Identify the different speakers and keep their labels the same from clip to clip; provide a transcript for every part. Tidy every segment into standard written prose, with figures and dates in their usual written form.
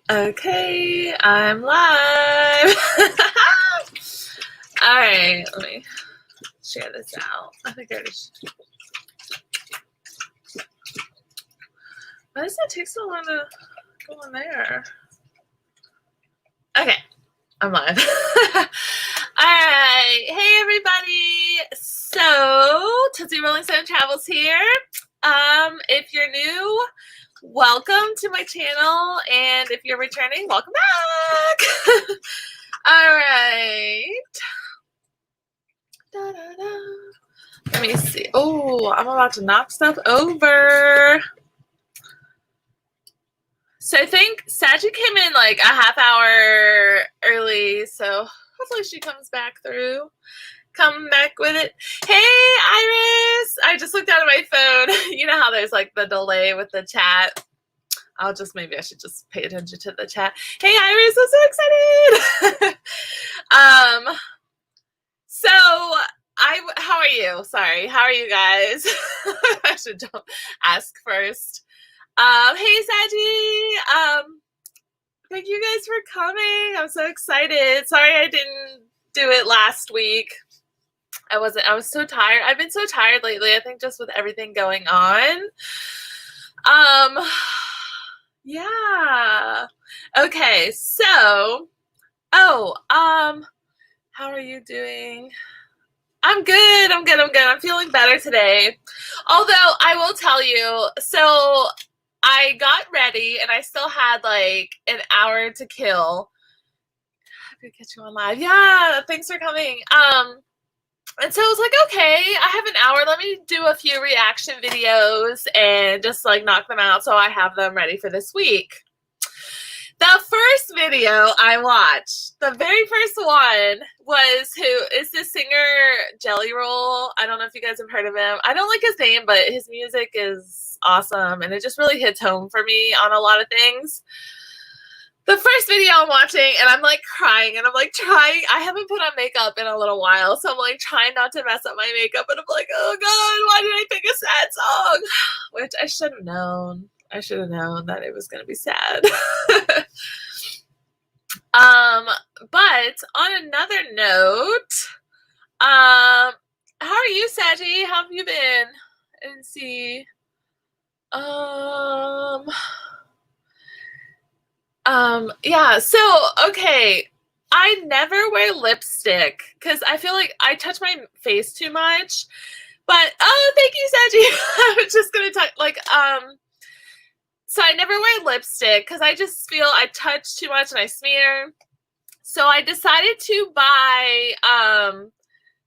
Speaker 1: Okay, I'm live. All right, let me share this out. I think I just. Why does it take so long to go in there? Okay, I'm live. All right, hey everybody. So Tootsie Rolling Stone Travels here. If you're new, welcome to my channel, and if you're returning, welcome back. All right. Da, da, da. Let me see. Oh, I'm about to knock stuff over. So I think Saji came in like a half hour early, so hopefully she comes back through. Come back with it. Hey, Iris! I just looked out of my phone. You know how there's like the delay with the chat? Maybe I should just pay attention to the chat. Hey, Iris, I'm so excited! So how are you? Sorry, how are you guys? I should ask first. Hey, Saji. Thank you guys for coming. I'm so excited. Sorry I didn't do it last week. I was so tired. I've been so tired lately. I think just with everything going on. Yeah. Okay, so how are you doing? I'm good. I'm feeling better today. Although I will tell you, so I got ready and I still had like an hour to kill. Happy to catch you on live. Yeah, thanks for coming. And so I was like, okay, I have an hour. Let me do a few reaction videos and just like knock them out so I have them ready for this week. The first video I watched, the very first one, was who is this singer Jelly Roll. I don't know if you guys have heard of him. I don't like his name, but his music is awesome, and it just really hits home for me on a lot of things. The first video I'm watching, and I'm like crying, and I'm like trying. I haven't put on makeup in a little while, so I'm like trying not to mess up my makeup, and I'm like, oh God, why did I pick a sad song? Which I should have known. I should have known that it was going to be sad. But on another note, how are you, Saji? How have you been? And see, yeah, so, okay, I never wear lipstick because I feel like I touch my face too much, but, oh, thank you, Saji. I was just going to talk, like, so I never wear lipstick because I just feel I touch too much and I smear. So I decided to buy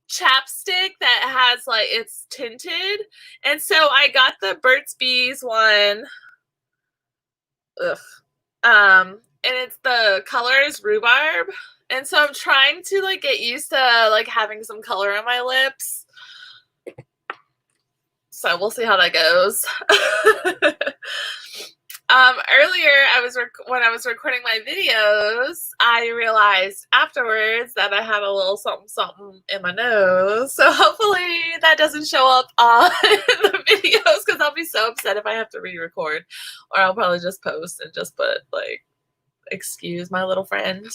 Speaker 1: chapstick that has like it's tinted, and so I got the Burt's Bees one. Ugh. And it's the color is rhubarb, and so I'm trying to like get used to like having some color on my lips. So we'll see how that goes. Earlier, when I was recording my videos, I realized afterwards that I had a little something in my nose. So hopefully that doesn't show up on the videos because I'll be so upset if I have to re-record. Or I'll probably just post and just put, like, excuse my little friend.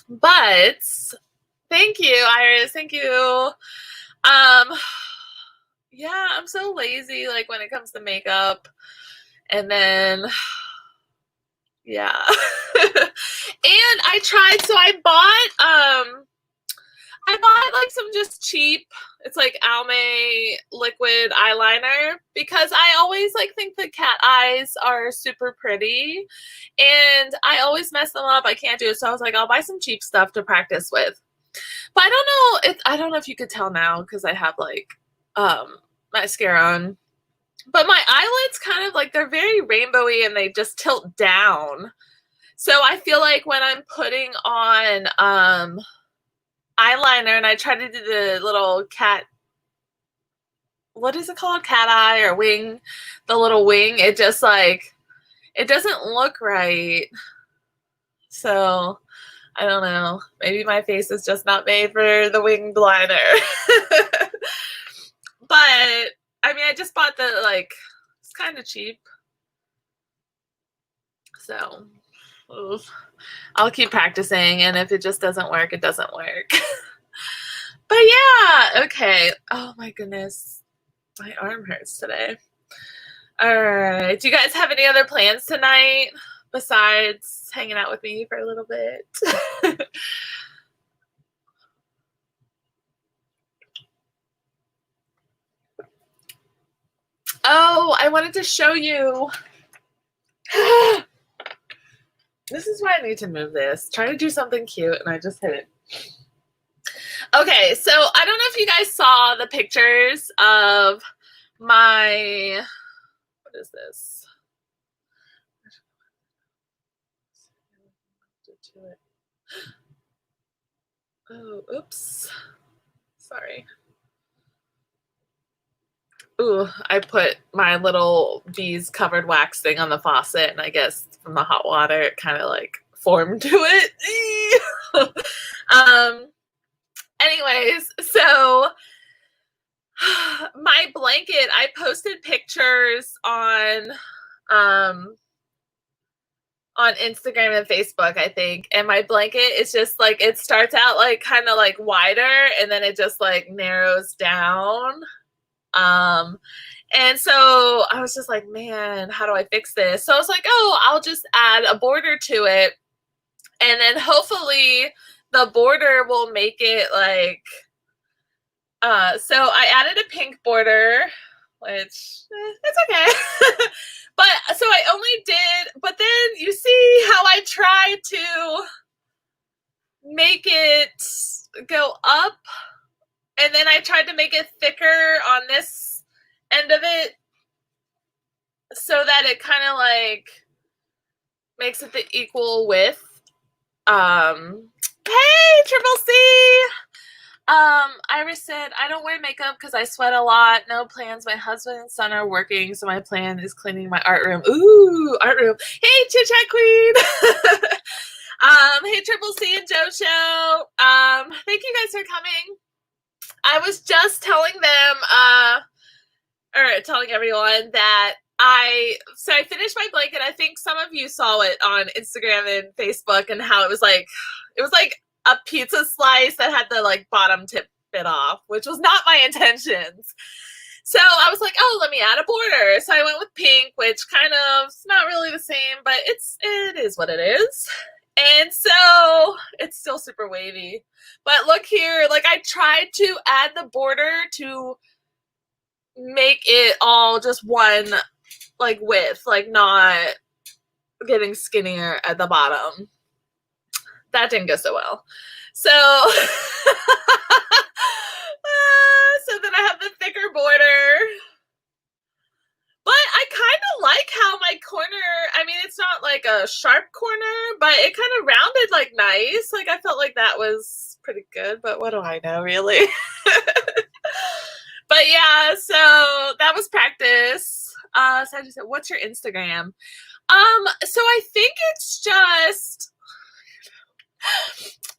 Speaker 1: But thank you, Iris. Thank you. Yeah, I'm so lazy, like, when it comes to makeup. And then, yeah. And I bought like some just cheap, it's like Almay liquid eyeliner because I always like think the cat eyes are super pretty and I always mess them up. I can't do it. So I was like, I'll buy some cheap stuff to practice with. But I don't know if you could tell now because I have like mascara on. But my eyelids kind of like, they're very rainbowy and they just tilt down. So I feel like when I'm putting on eyeliner and I try to do the little cat, what is it called? Cat eye or wing, the little wing, it just like, it doesn't look right. So I don't know. Maybe my face is just not made for the winged liner. But I mean, I just bought the like, it's kind of cheap. So I'll keep practicing, and if it just doesn't work, it doesn't work. But yeah, okay. Oh my goodness. My arm hurts today. All right. Do you guys have any other plans tonight besides hanging out with me for a little bit? Oh, I wanted to show you. This is why I need to move this. Trying to do something cute, and I just hit it. Okay, so I don't know if you guys saw the pictures of my, what is this? Oh, oops. Sorry. Ooh, I put my little bees covered wax thing on the faucet, and I guess from the hot water it kind of like formed to it. Anyways, so my blanket, I posted pictures on Instagram and Facebook, I think, and my blanket is just like, it starts out like kind of like wider, and then it just like narrows down. And so I was just like, man, how do I fix this? So I was like, oh, I'll just add a border to it, and then hopefully the border will make it like, so I added a pink border, which it's okay. But so I only did, but then you see how I tried to make it go up, and then I tried to make it thicker on this end of it so that it kind of like makes it the equal width. Hey, Triple C! Iris said, I don't wear makeup because I sweat a lot. No plans. My husband and son are working, so my plan is cleaning my art room. Ooh, art room. Hey, Chit Chat Queen! Hey, Triple C and JoJo. Thank you guys for coming. I was just telling them, or telling everyone that I finished my blanket. I think some of you saw it on Instagram and Facebook, and how it was like a pizza slice that had the like bottom tip bit off, which was not my intentions. So I was like, oh, let me add a border. So I went with pink, which kind of is not really the same, but it is what it is. And so it's still super wavy. But look here, like I tried to add the border to make it all just one like width, like not getting skinnier at the bottom. That didn't go so well. So so then I have the thicker border. But I kind of like how my corner, I mean, it's not like a sharp corner, but it kind of rounded like nice. Like I felt like that was pretty good, but what do I know, really? But yeah, so that was practice. So I just said, what's your Instagram? So I think it's just,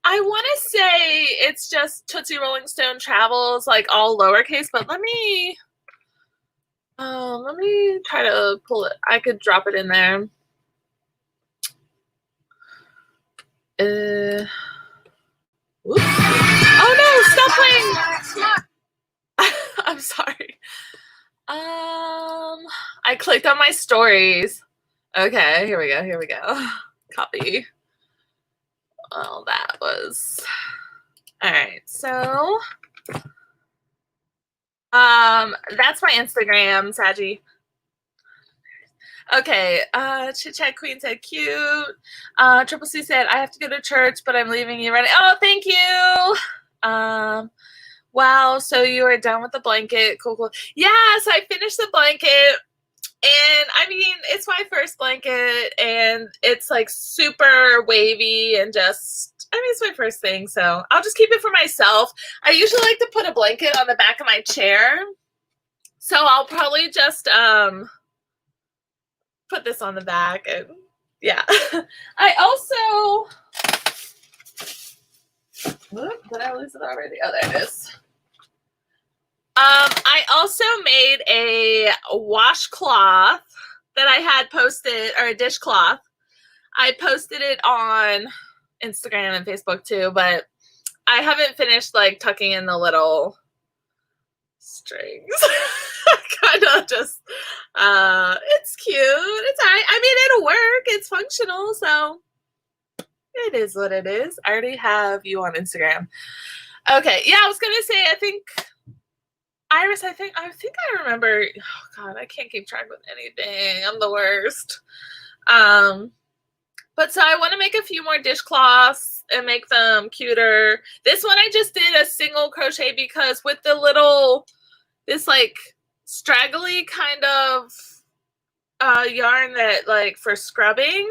Speaker 1: I want to say it's just Tootsie Rolling Stone Travels, like all lowercase, but let me try to pull it. I could drop it in there. Whoops. Oh no, stop playing. I'm sorry. I clicked on my stories. Okay, here we go. Copy. Well, that was all right. So, that's my Instagram, Saji. Okay, Chit Chat Queen said cute. Triple C said I have to go to church, but I'm leaving you ready. Oh, thank you. Wow, so you are done with the blanket. Cool. Yeah, so I finished the blanket, and I mean, it's my first blanket, and it's like super wavy and just, I mean, it's my first thing, so I'll just keep it for myself. I usually like to put a blanket on the back of my chair, so I'll probably just put this on the back, and yeah. I also, did I lose it already? Oh, there it is. I also made a washcloth that I had posted, or a dishcloth I posted it on Instagram and Facebook too, but I haven't finished like tucking in the little strings. Kind of just, it's cute. It's alright. I mean, it'll work. It's functional, so it is what it is. I already have you on Instagram. Okay, yeah, I was gonna say, I think Iris, I think I remember. Oh God, I can't keep track with anything. I'm the worst. But so I want to make a few more dishcloths and make them cuter. This one I just did a single crochet because with the little, this like straggly kind of yarn that like for scrubbing,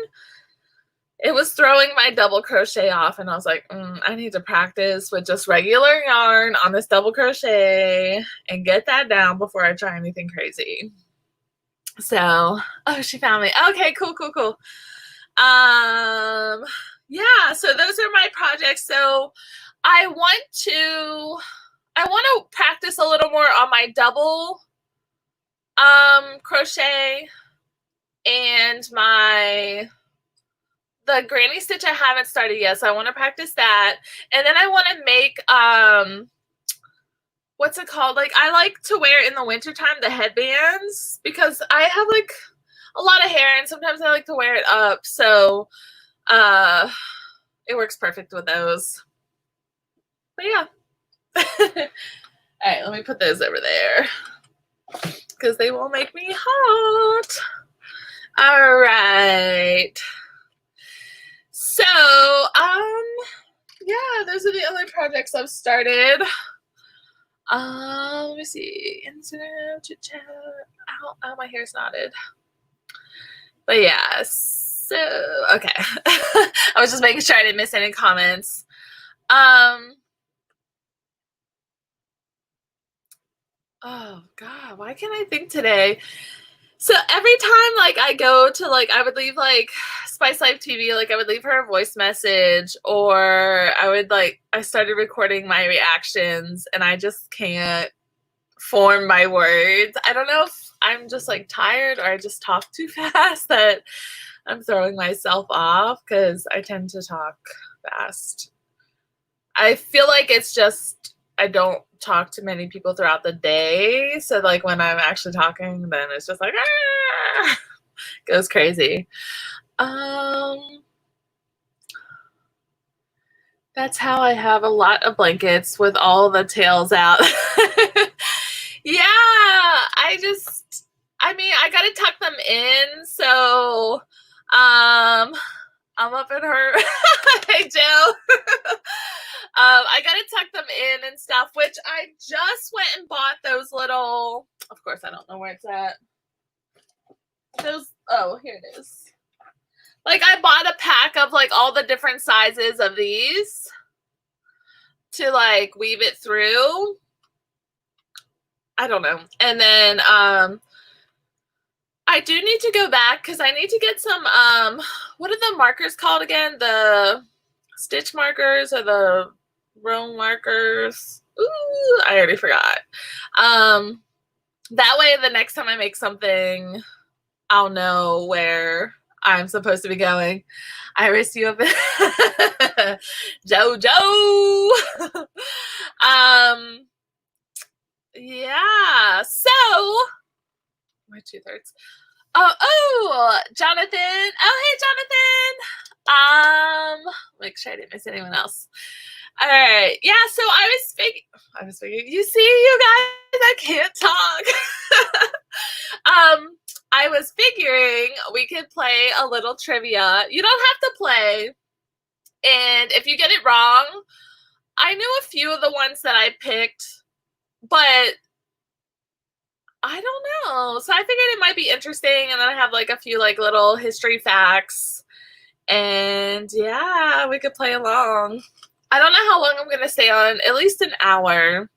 Speaker 1: it was throwing my double crochet off, and I was like, I need to practice with just regular yarn on this double crochet and get that down before I try anything crazy. So, oh, she found me. Okay, cool. Yeah, so those are my projects. So I want to practice a little more on my double crochet and the granny stitch I haven't started yet, so I want to practice that. And then I want to make what's it called? Like, I like to wear in the wintertime the headbands because I have like a lot of hair and sometimes I like to wear it up. So it works perfect with those. But yeah. All right, let me put those over there because they will make me hot. All right. So, yeah, those are the other projects I've started. Let me see. Instagram, chit chat. Ow, my hair's knotted. But yeah, so okay. I was just making sure I didn't miss any comments. Oh God, why can't I think today? So every time like I go to like, I would leave like Spice Life TV, like I would leave her a voice message, or I would like, I started recording my reactions and I just can't form my words. I don't know if I'm just like tired or I just talk too fast that I'm throwing myself off because I tend to talk fast. I feel like it's just, I don't talk to many people throughout the day. So like when I'm actually talking, then it's just like, goes crazy. That's how I have a lot of blankets with all the tails out. Yeah, I mean, I gotta tuck them in. So, I'm up in her. Hey, Joe. I gotta tuck them in and stuff, which I just went and bought those little, of course, I don't know where it's at. Those, oh, here it is. Like, I bought a pack of like all the different sizes of these to like weave it through. I don't know. And then I do need to go back because I need to get some what are the markers called again? The stitch markers or the row markers? Ooh, I already forgot. That way the next time I make something, I'll know where I'm supposed to be going. Iris, you have been Jojo. Yeah, so my 2/3. Oh, Jonathan. Oh, hey, Jonathan. Make sure I didn't miss anyone else. All right. Yeah, so I was thinking, you see, you guys, I can't talk. I was figuring we could play a little trivia. You don't have to play. And if you get it wrong, I knew a few of the ones that I picked, but I don't know. So I figured it might be interesting. And then I have like a few like little history facts. And yeah, we could play along. I don't know how long I'm going to stay on, at least an hour.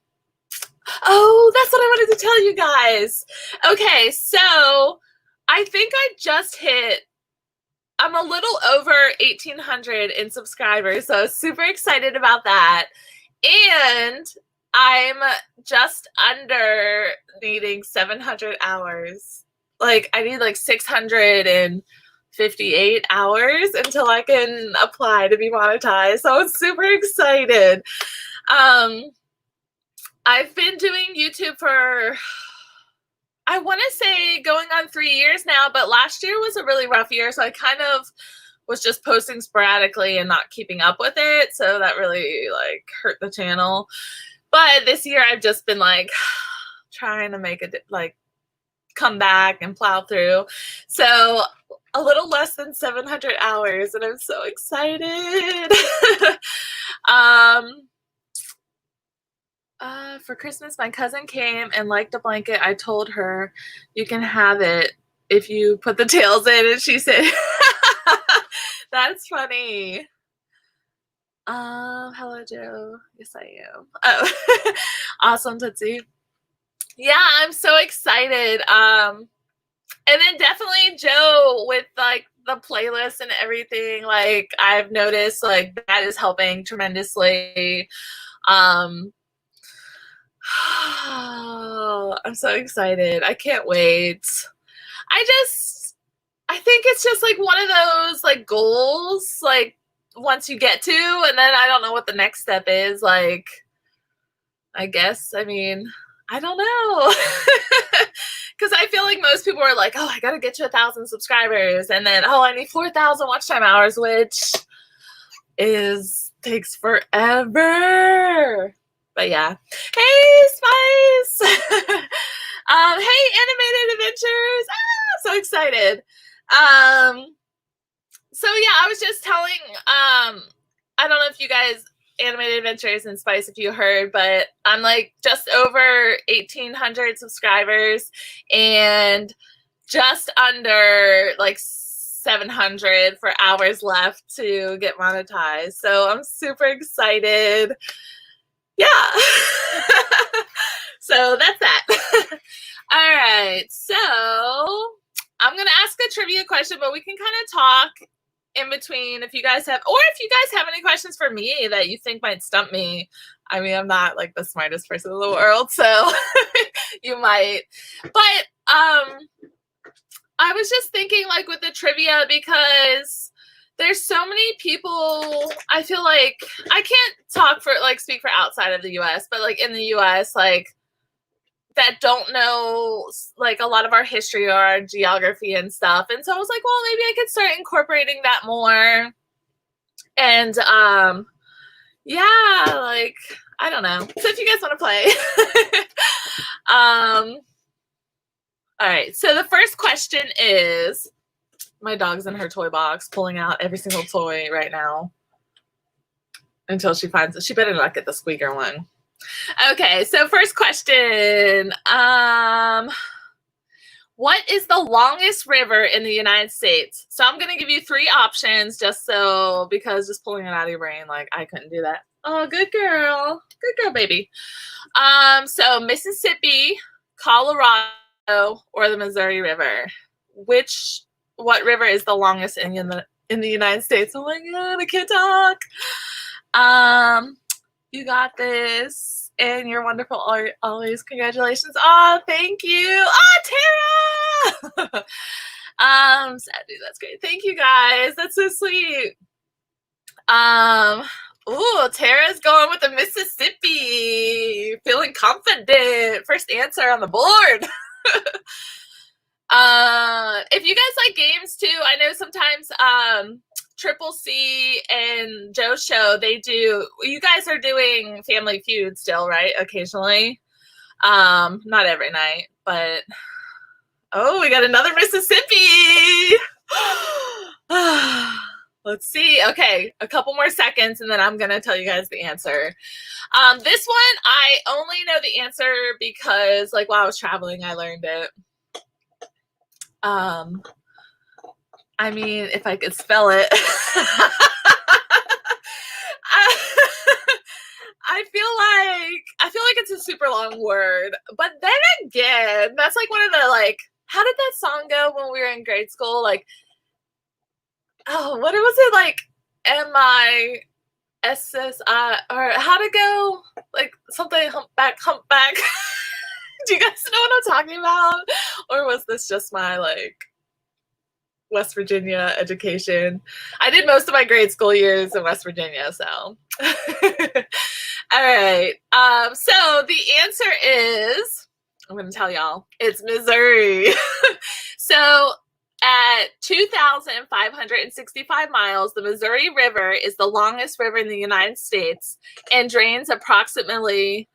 Speaker 1: Oh, that's what I wanted to tell you guys. Okay, so I think I just hit, I'm a little over 1,800 in subscribers. So super excited about that. And I'm just under needing 700 hours. Like I need like 650 58 hours until I can apply to be monetized. So I'm super excited. I've been doing YouTube for, I want to say, going on 3 years now, but last year was a really rough year. So I kind of was just posting sporadically and not keeping up with it. So that really like hurt the channel. But this year I've just been like trying to make it like come back and plow through. So a little less than 700 hours and I'm so excited. For Christmas, my cousin came and liked a blanket. I told her you can have it if you put the tails in, and she said, that's funny. Hello, Joe. Yes, I am. Oh, awesome, Tootsie. Yeah, I'm so excited. And then definitely Joe with like the playlist and everything. Like I've noticed, like that is helping tremendously. I'm so excited. I can't wait. I think it's just like one of those like goals, like once you get to, and then I don't know what the next step is. Like, I guess, I mean, I don't know. Because I feel like most people are like, oh, I got to get to 1,000 subscribers. And then, oh, I need 4,000 watch time hours, which takes forever. But yeah. Hey, Spice. Hey, Animated Adventures. So excited. So yeah, I was just telling, I don't know if you guys, Animated Adventures and Spice, if you heard, but I'm like just over 1,800 subscribers and just under like 700 for hours left to get monetized. So I'm super excited. Yeah. So that's that. All right. So I'm going to ask a trivia question, but we can kind of talk in between if you guys have, or if you guys have any questions for me that you think might stump me. I mean, I'm not like the smartest person in the world, so you might. But I was just thinking like with the trivia, because there's so many people, I feel like I can't speak for outside of the US, but like in the US, like that don't know like a lot of our history or our geography and stuff. And so I was like, well, maybe I could start incorporating that more. And yeah, like I don't know. So if you guys want to play. All right. So the first question is, my dog's in her toy box pulling out every single toy right now until she finds it. She better not get the squeaker one. Okay, so first question. What is the longest river in the United States? So I'm going to give you 3 options just pulling it out of your brain, like I couldn't do that. Oh, good girl. Good girl, baby. So Mississippi, Colorado, or the Missouri River. What river is the longest in the United States? Oh my God, I can't talk. You got this, and you're wonderful always. Congratulations. Oh, thank you. Oh, Tara. Sadly, that's great. Thank you guys. That's so sweet. Ooh, Tara's going with the Mississippi. Feeling confident. First answer on the board. If you guys like games too, I know sometimes Triple C and Joe's show, you guys are doing Family Feud still, right? Occasionally. Not every night, but oh, we got another Mississippi. Let's see. Okay, a couple more seconds and then I'm gonna tell you guys the answer. This one I only know the answer because like while I was traveling I learned it. I mean, if I could spell it. I feel like it's a super long word, but then again, that's like one of the like, how did that song go when we were in grade school? Like, oh, what was it like? MISSI or how to go? Like something humpback. Do you guys know what I'm talking about? Or was this just my like West Virginia education. I did most of my grade school years in West Virginia, so. All right. So the answer is, I'm going to tell y'all, it's Missouri. So at 2,565 miles, the Missouri River is the longest river in the United States and drains approximately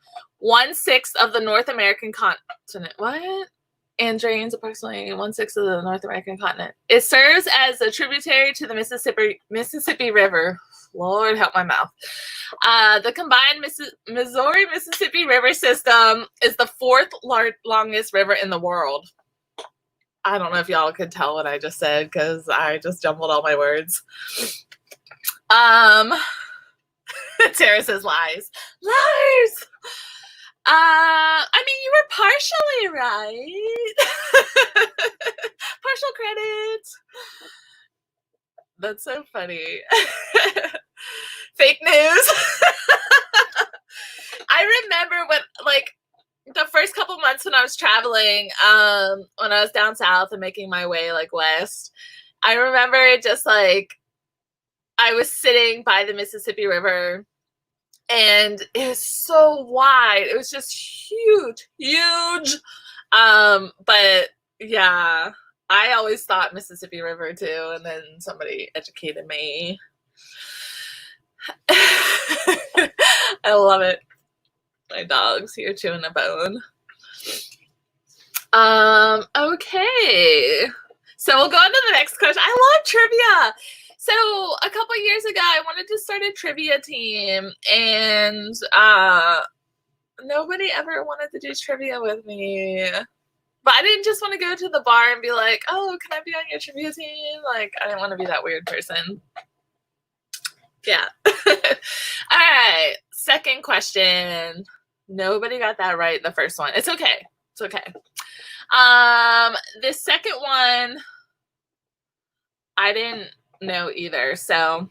Speaker 1: 1/6 of the North American continent. What? And drains approximately 1/6 of the North American continent. It serves as a tributary to the Mississippi River. Lord help my mouth. The combined Missouri-Mississippi River system is the fourth longest river in the world. I don't know if y'all could tell what I just said because I just jumbled all my words. Tara says lies. Lies! I mean, you were partially right. Partial credit. That's so funny. Fake news. I remember when, like, the first couple months when I was traveling, when I was down south and making my way, like, west, I remember just, like, I was sitting by the Mississippi River, and it was so wide. It was just huge. But yeah, I always thought Mississippi River too, and then somebody educated me. I love it. My dog's here chewing a bone. Okay. So we'll go on to the next question. I love trivia. So a couple years ago, I wanted to start a trivia team, and nobody ever wanted to do trivia with me. But I didn't just want to go to the bar and be like, oh, can I be on your trivia team? Like, I didn't want to be that weird person. Yeah. All right. Second question. Nobody got that right the first one. It's okay. It's okay. The second one, I didn't know either. So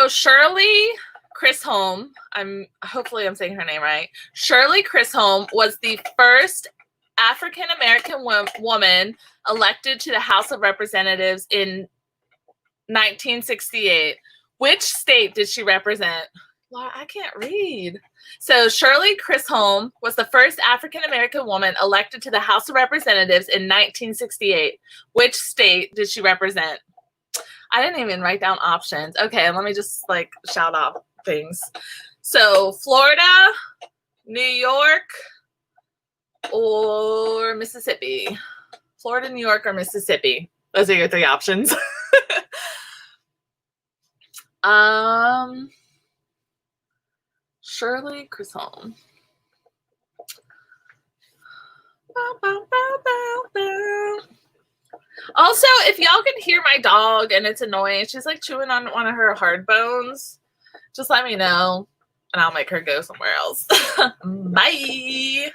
Speaker 1: Shirley Chisholm, hopefully I'm saying her name right. Shirley Chisholm was the first African American woman elected to the House of Representatives in 1968. Which state did she represent? Well, I can't read. So Shirley Chisholm was the first African American woman elected to the House of Representatives in 1968. Which state did she represent? I didn't even write down options. Okay, let me just like shout out things. So Florida, New York, or Mississippi. Florida, New York, or Mississippi. Those are your three options. Shirley Chisholm. Also, if y'all can hear my dog and it's annoying, she's like chewing on one of her hard bones, just let me know and I'll make her go somewhere else. Bye.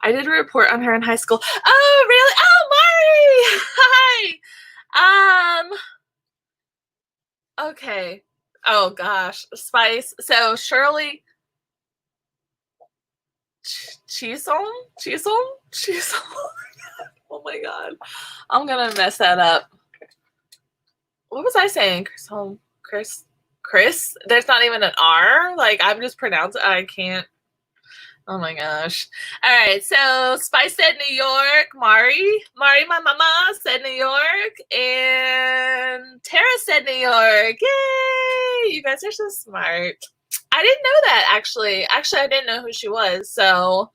Speaker 1: I did a report on her in high school. Oh, really? Oh, Mari! Hi. Okay. Oh gosh, Spice. So Shirley Chisholm. Oh my god, I'm gonna mess that up. What was I saying? Chris. There's not even an R. Like I'm just pronouncing. I can't. Oh my gosh. All right. So Spice said New York. Mari, my mama said New York, and Tara said New York. Yay! You guys are so smart. I didn't know that actually. Actually, I didn't know who she was. So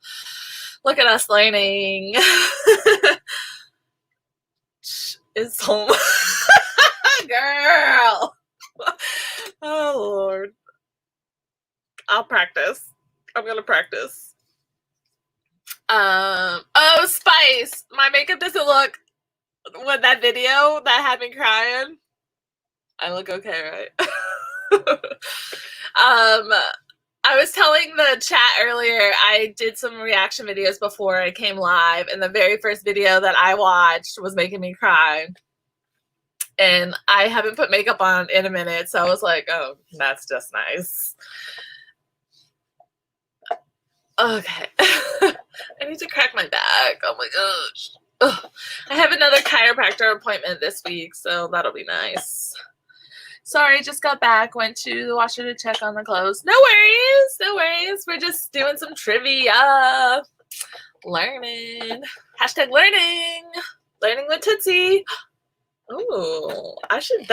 Speaker 1: look at us learning. It's home. Girl. Oh Lord. I'll practice. I'm gonna practice. Oh, Spice. My makeup doesn't look with that video that had me crying. I look okay, right? I was telling the chat earlier, I did some reaction videos before I came live, and the very first video that I watched was making me cry. And I haven't put makeup on in a minute, so I was like, oh, that's just nice. Okay. I need to crack my back. Oh my gosh. Ugh. I have another chiropractor appointment this week, so that'll be nice. Sorry, just got back. Went to the washer to check on the clothes. No worries. No worries. We're just doing some trivia. Learning. Hashtag learning. Learning with Tootsie. Ooh, I should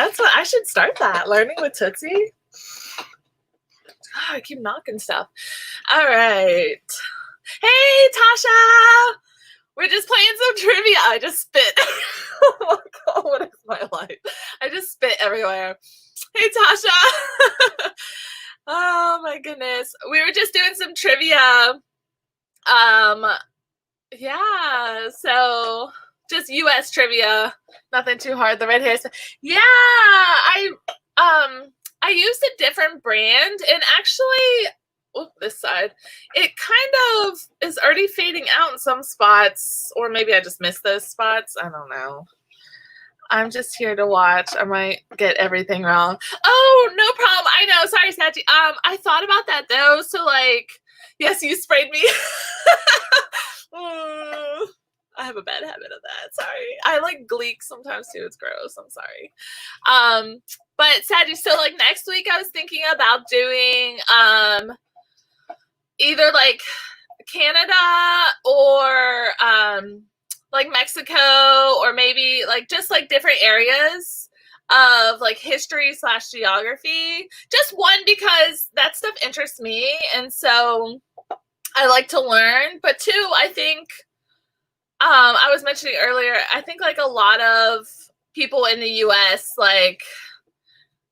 Speaker 1: start that. Learning with Tootsie. Oh, I keep knocking stuff. All right. Hey, Tasha. We're just playing some trivia. I just spit. Oh my God, what is my life? I just spit everywhere. Hey, Tasha. Oh my goodness. We were just doing some trivia. Yeah, so just U.S. trivia. Nothing too hard. The red hair. Yeah, I used a different brand, and actually, this side, it kind of is already fading out in some spots, or maybe I just missed those spots. I don't know. I'm just here to watch. I might get everything wrong. Oh, no problem. I know. Sorry, Sachi. I thought about that though. So like, yes, you sprayed me. I have a bad habit of that. Sorry. I like gleek sometimes too. It's gross. I'm sorry. But Sachi, so like next week I was thinking about doing either like Canada or like Mexico, or maybe like just like different areas of like history / geography. Just one, because that stuff interests me, and so I like to learn. But two, I think I was mentioning earlier, I think like a lot of people in the US, like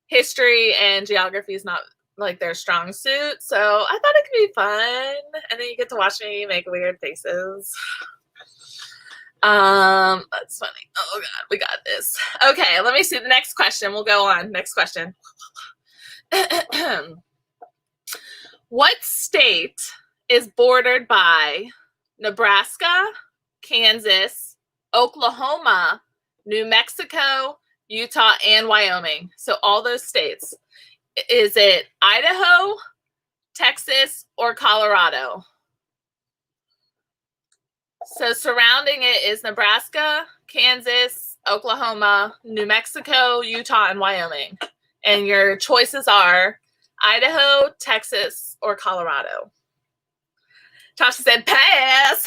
Speaker 1: history and geography is not like their strong suit. So I thought it could be fun, and then you get to watch me make weird faces. That's funny. Oh God, we got this. Okay, let me see the next question. We'll go on. Next question. What state is bordered by Nebraska, Kansas, Oklahoma, New Mexico, Utah, and Wyoming? So all those states. Is it Idaho, Texas, or Colorado? So surrounding it is Nebraska, Kansas, Oklahoma, New Mexico, Utah, and Wyoming. And your choices are Idaho, Texas, or Colorado. Tasha said pass.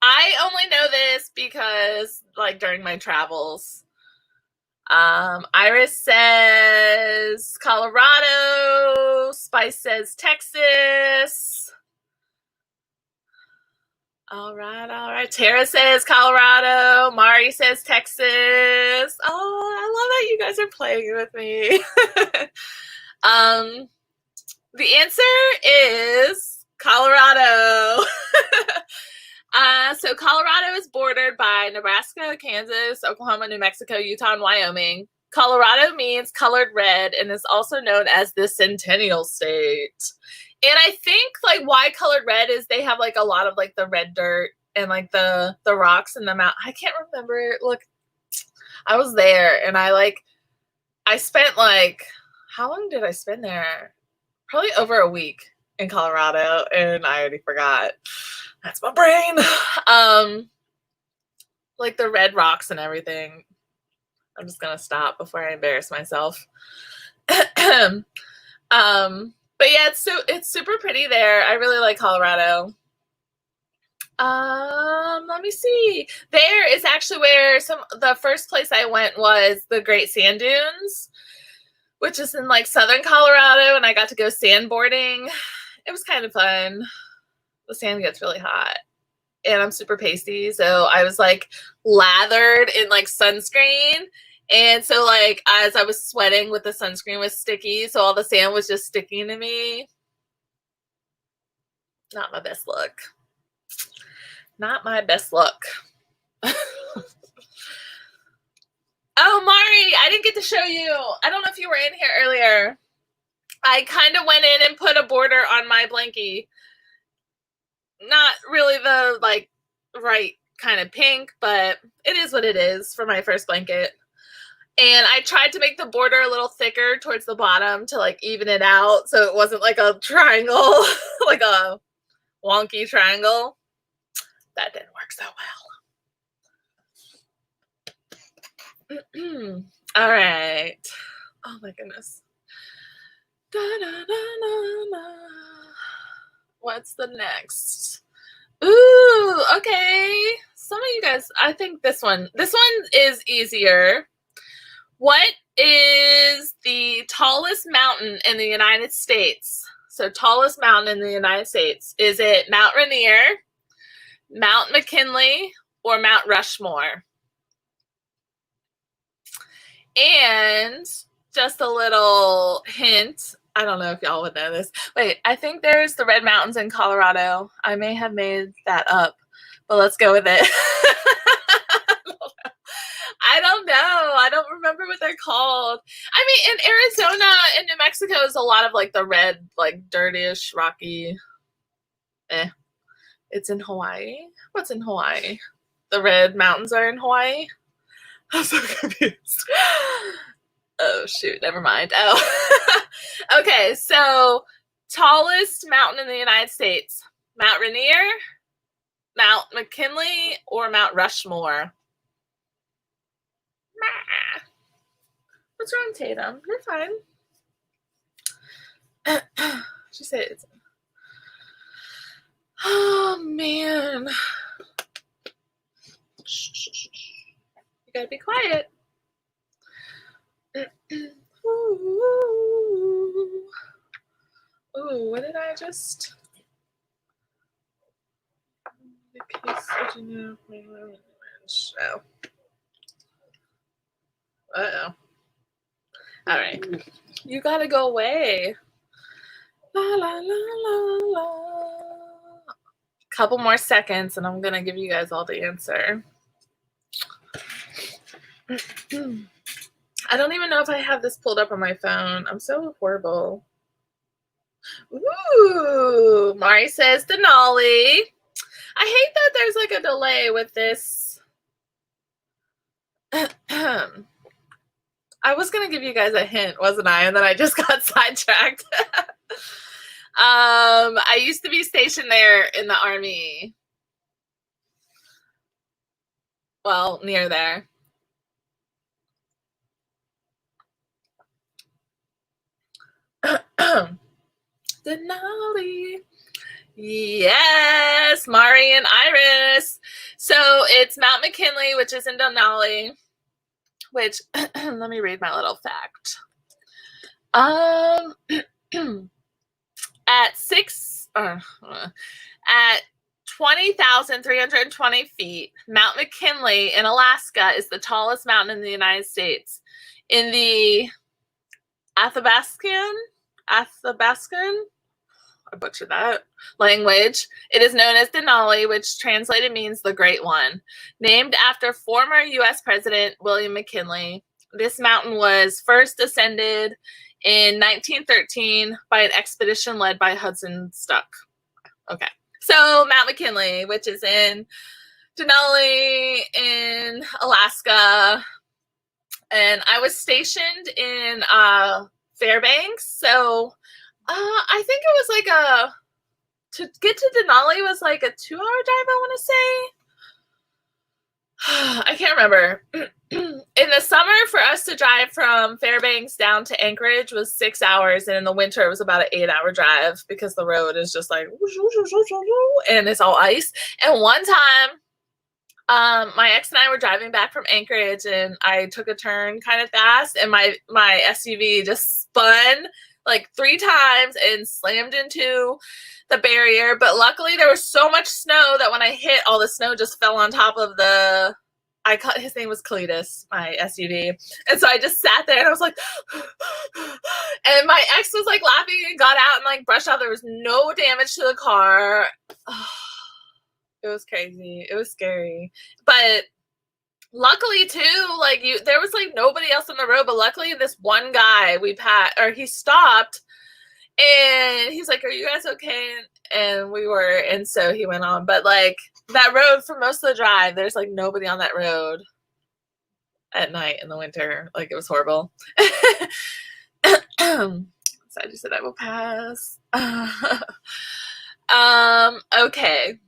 Speaker 1: I only know this because like during my travels. Iris says Colorado. Spice says Texas. All right. Tara says Colorado. Mari says Texas. Oh, I love that you guys are playing with me. The answer is Colorado. So Colorado is bordered by Nebraska, Kansas, Oklahoma, New Mexico, Utah, and Wyoming. Colorado means colored red and is also known as the Centennial State. And I think like why colored red is they have like a lot of like the red dirt and like the rocks in the mountain. I can't remember. Look, I was there, and I spent like, how long did I spend there? Probably over a week in Colorado, and I already forgot. That's my brain. Like the red rocks and everything. I'm just gonna stop before I embarrass myself. But yeah, it's super pretty there. I really like Colorado. Let me see. There is actually where the first place I went was the Great Sand Dunes, which is in like southern Colorado, and I got to go sandboarding. It was kind of fun. The sand gets really hot, and I'm super pasty, so I was like lathered in like sunscreen, and so like as I was sweating, with the sunscreen was sticky, so all the sand was just sticking to me. Not my best look. Not my best look. Oh, Mari, I didn't get to show you. I don't know if you were in here earlier. I kind of went in and put a border on my blankie. Not really the like right kind of pink, but it is what it is for my first blanket. And I tried to make the border a little thicker towards the bottom to like even it out, so it wasn't like a triangle, like a Wonky triangle. That didn't work so well. All right. Oh my goodness. Da, da, da, da, da. What's the next? Ooh, okay. Some of you guys, I think this one is easier. What is the tallest mountain in the United States? So tallest mountain in the United States. Is it Mount Rainier, Mount McKinley, or Mount Rushmore? And just a little hint. I don't know if y'all would know this. Wait, I think there's the Red Mountains in Colorado. I may have made that up, but let's go with it. I don't know. I don't remember what they're called. I mean, in Arizona and New Mexico is a lot of like the red, like dirtyish, rocky. It's in Hawaii. What's in Hawaii? The Red Mountains are in Hawaii. I'm so confused. Oh shoot, never mind. Oh. Okay, so tallest mountain in the United States. Mount Rainier, Mount McKinley, or Mount Rushmore? What's wrong, Tatum? You're fine. She said it's. Oh man. You gotta be quiet. Ooh, what did I just? Oh. Uh-oh. All right. You gotta go away. La la la la la. Couple more seconds and I'm gonna give you guys all the answer. I don't even know if I have this pulled up on my phone. I'm so horrible. Ooh, Mari says Denali. I hate that there's like a delay with this. I was gonna give you guys a hint, wasn't I? And then I just got sidetracked. I used to be stationed there in the Army. Well, near there. Denali. Yes, Mari and Iris. So it's Mount McKinley, which is in Denali, which let me read my little fact. At 20,320 feet, Mount McKinley in Alaska is the tallest mountain in the United States. In the Athabascan, I butchered that language, it is known as Denali, which translated means the Great One. Named after former U.S. President William McKinley, this mountain was first ascended in 1913 by an expedition led by Hudson Stuck. Okay. So Mount McKinley, which is in Denali in Alaska. And I was stationed in Fairbanks. So I think it was like to get to Denali was like a 2-hour drive, I want to say. I can't remember. In the summer, for us to drive from Fairbanks down to Anchorage was 6 hours, and in the winter it was about an 8-hour drive because the road is just like and it's all ice. And one time, my ex and I were driving back from Anchorage, and I took a turn kind of fast, and my SUV just spun like 3 times and slammed into the barrier. But luckily there was so much snow that when I hit, all the snow just fell on top of his name was Cletus, my SUV. And so I just sat there and I was like, and my ex was like laughing and got out and like brushed out. There was no damage to the car. It was crazy. It was scary. But luckily too, like there was like nobody else on the road, but luckily this one guy he stopped and he's like, "Are you guys okay?" And we were, and so he went on. But like that road for most of the drive, there's like nobody on that road at night in the winter. Like it was horrible. So I just said I will pass. Okay.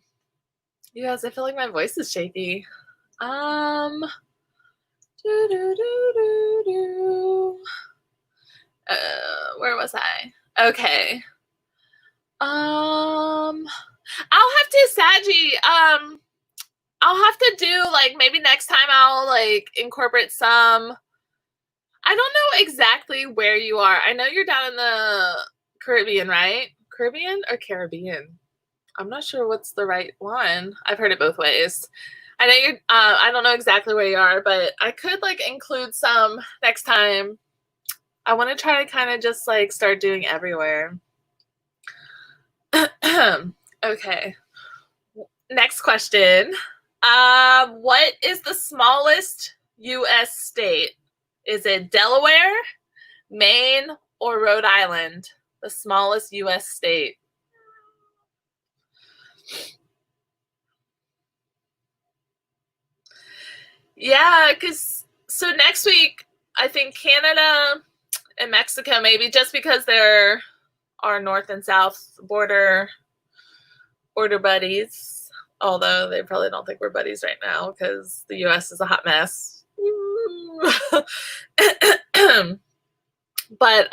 Speaker 1: You guys, I feel like my voice is shaky. Um, where was I? Okay. I'll have to, Saji, I'll have to do, like, maybe next time I'll, like, incorporate some. I don't know exactly where you are. I know you're down in the Caribbean, right? Caribbean or Caribbean? I'm not sure what's the right one. I've heard it both ways. I know you're, I don't know exactly where you are, but I could, like, include some next time. I want to try to kind of just, like, start doing everywhere. Okay. Next question. What is the smallest U.S. state? Is it Delaware, Maine, or Rhode Island? The smallest U.S. state. Yeah, because so next week, I think Canada and Mexico, maybe just because they're our north and south border buddies. Although they probably don't think we're buddies right now because the U.S. is a hot mess. But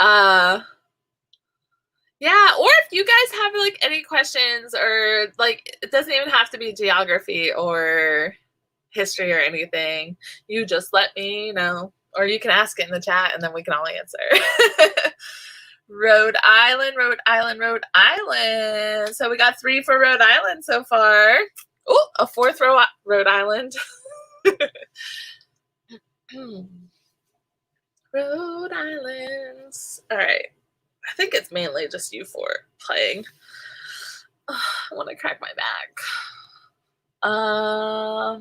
Speaker 1: yeah, or if you guys have, like, any questions, or, like, it doesn't even have to be geography or history or anything, you just let me know, or you can ask it in the chat and then we can all answer. Rhode Island, Rhode Island, Rhode Island. So we got 3 for Rhode Island so far. Oh, a 4th Rhode Island. Rhode Island. All right. I think it's mainly just you 4 playing. I want to crack my back. All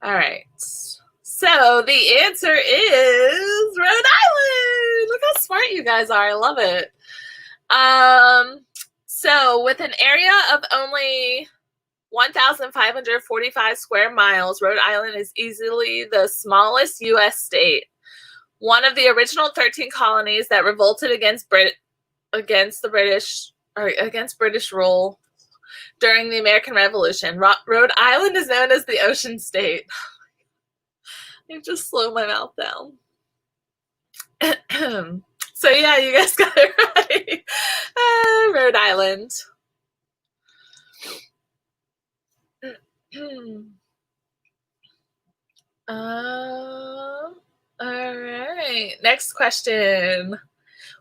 Speaker 1: right. So the answer is Rhode Island. Look how smart you guys are. I love it. So with an area of only 1,545 square miles, Rhode Island is easily the smallest U.S. state. One of the original 13 colonies that revolted against British rule during the American Revolution. Rhode Island is known as the Ocean State. I just slowed my mouth down. So yeah, you guys got it right. Rhode Island. All right. Next question.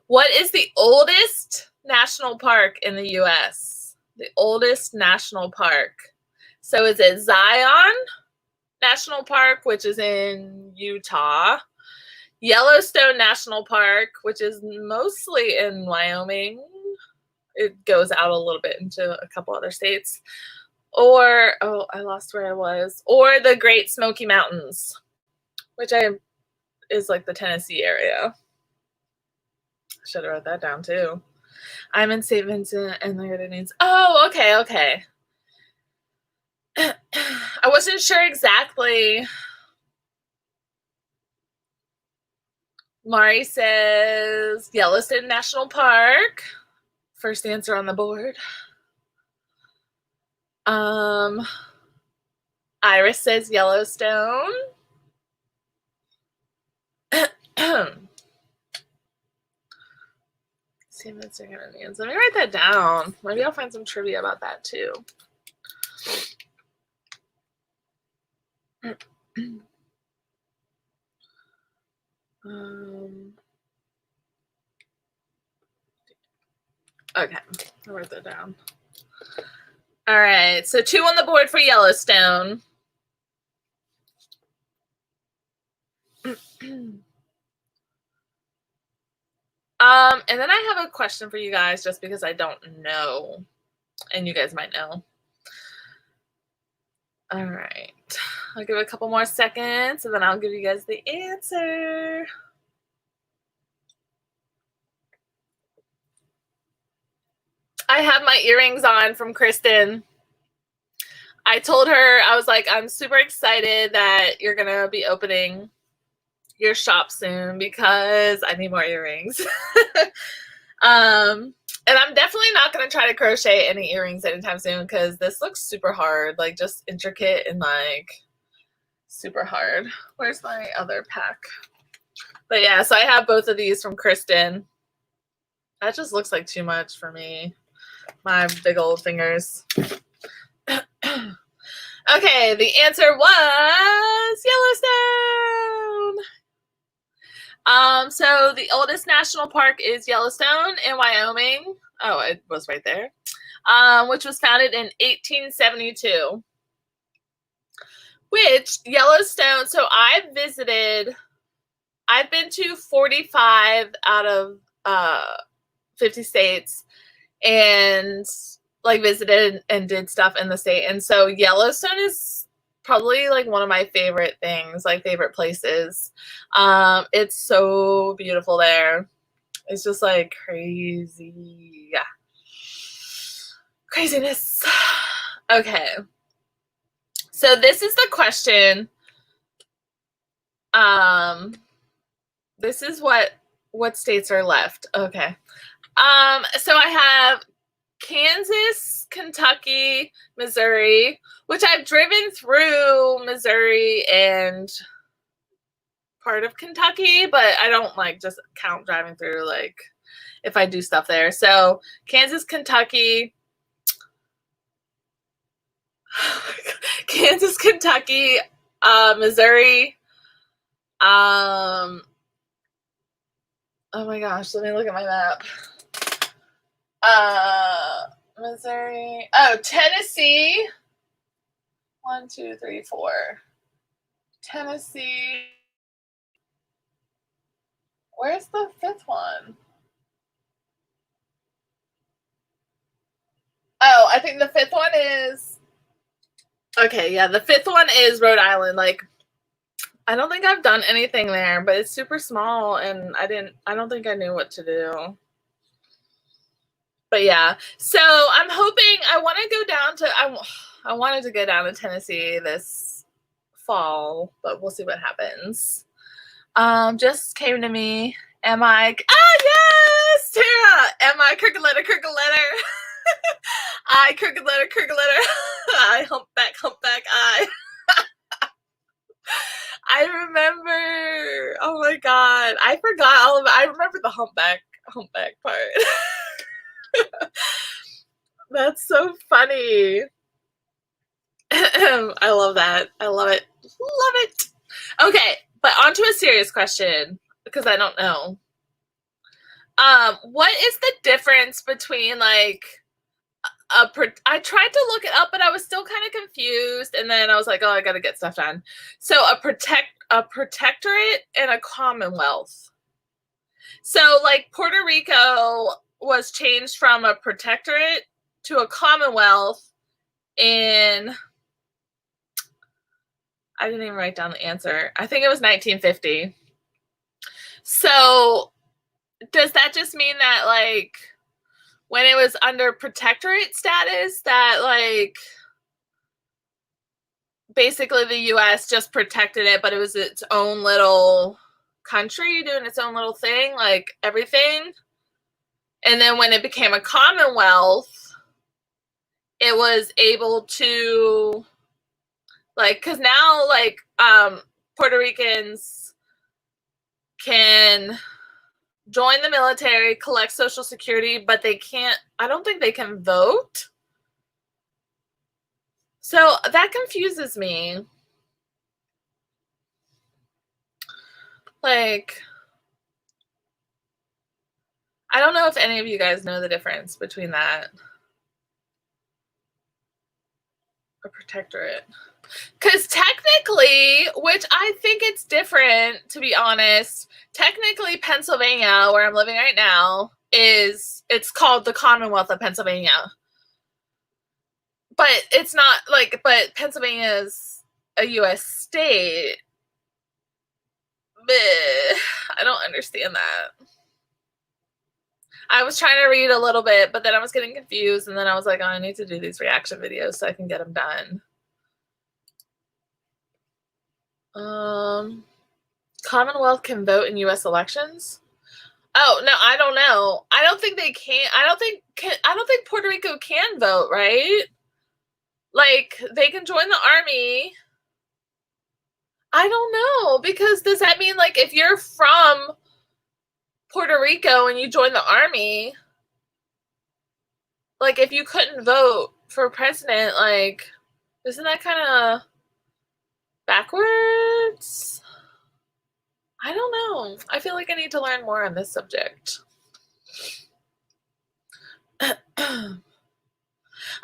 Speaker 1: What is the oldest national park in the U.S.? The oldest national park. So is it Zion National Park, which is in Utah? Yellowstone National Park, which is mostly in Wyoming. It goes out a little bit into a couple other states. Or, oh, I lost where I was. Or the Great Smoky Mountains, which is like the Tennessee area. I should have wrote that down too. I'm in St. Vincent and the Grenadines. Oh, okay. I wasn't sure exactly. Mari says Yellowstone National Park. First answer on the board. Iris says Yellowstone. St. Vincent and Grenadines. Let me write that down. Maybe I'll find some trivia about that too. Okay, I'll write that down. All right, so 2 on the board for Yellowstone. And then I have a question for you guys, just because I don't know, and you guys might know. All right, I'll give it a couple more seconds, and then I'll give you guys the answer. I have my earrings on from Kristen. I told her, I was like, I'm super excited that you're going to be opening your shop soon because I need more earrings. And And I'm definitely not going to try to crochet any earrings anytime soon because this looks super hard, like just intricate and like super hard. Where's my other pack? But yeah, so I have both of these from Kristen. That just looks like too much for me. My big old fingers. Okay, the answer was Yellowstone. So the oldest national park is Yellowstone in Wyoming. Oh, it was right there. Which was founded in 1872. Which Yellowstone, so I've been to 45 out of 50 states and like visited and did stuff in the state. And so Yellowstone is probably like one of my favorite things, like favorite places. It's so beautiful there. It's just like crazy. Yeah. Craziness. Okay. So this is the question. This is what states are left. Okay. So I have Kansas, Kentucky, Missouri, which I've driven through Missouri and part of Kentucky, but I don't like just count driving through like if I do stuff there. So Kansas, Kentucky, Missouri. Oh my gosh, let me look at my map. Missouri. Oh, Tennessee. 1, 2, 3, 4. Tennessee. Where's the fifth one? Oh, I think the fifth one is. Okay, yeah, the fifth one is Rhode Island. Like, I don't think I've done anything there, but it's super small, and I don't think I knew what to do. But yeah, so I'm hoping I want to go down to. I wanted to go down to Tennessee this fall, but we'll see what happens. Just came to me. Am I? Ah, yes, Tara. Am I crooked letter? I crooked letter. I humpback. I. I remember. Oh my god, I forgot all of it. I remember the humpback part. That's so funny. I love that. I love it. Love it. Okay, but on to a serious question because I don't know. What is the difference between like I tried to look it up, but I was still kind of confused, and then I was like, oh, I got to get stuff done. So a protectorate and a commonwealth. So like Puerto Rico was changed from a protectorate to a commonwealth in, I didn't even write down the answer. I think it was 1950. So does that just mean that like when it was under protectorate status that like basically the U.S. just protected it, but it was its own little country doing its own little thing, like everything? And then when it became a commonwealth, it was able to like, because now like Puerto Ricans can join the military, collect Social Security, but they can't, I don't think they can vote. So that confuses me. Like, I don't know if any of you guys know the difference between that. A protectorate. Because technically, which I think it's different, to be honest, technically Pennsylvania, where I'm living right now, it's called the Commonwealth of Pennsylvania. But it's not like, but Pennsylvania is a U.S. state. Bleh, I don't understand that. I was trying to read a little bit, but then I was getting confused, and then I was like, oh, I need to do these reaction videos so I can get them done. Commonwealth can vote in U.S. elections. Oh, no, I don't know. I don't think they can. I don't think Puerto Rico can vote, right? Like, they can join the army. I don't know, because does that mean, like, if you're from Puerto Rico and you join the army, like, if you couldn't vote for president, like, isn't that kind of backwards? I don't know. I feel like I need to learn more on this subject. I'm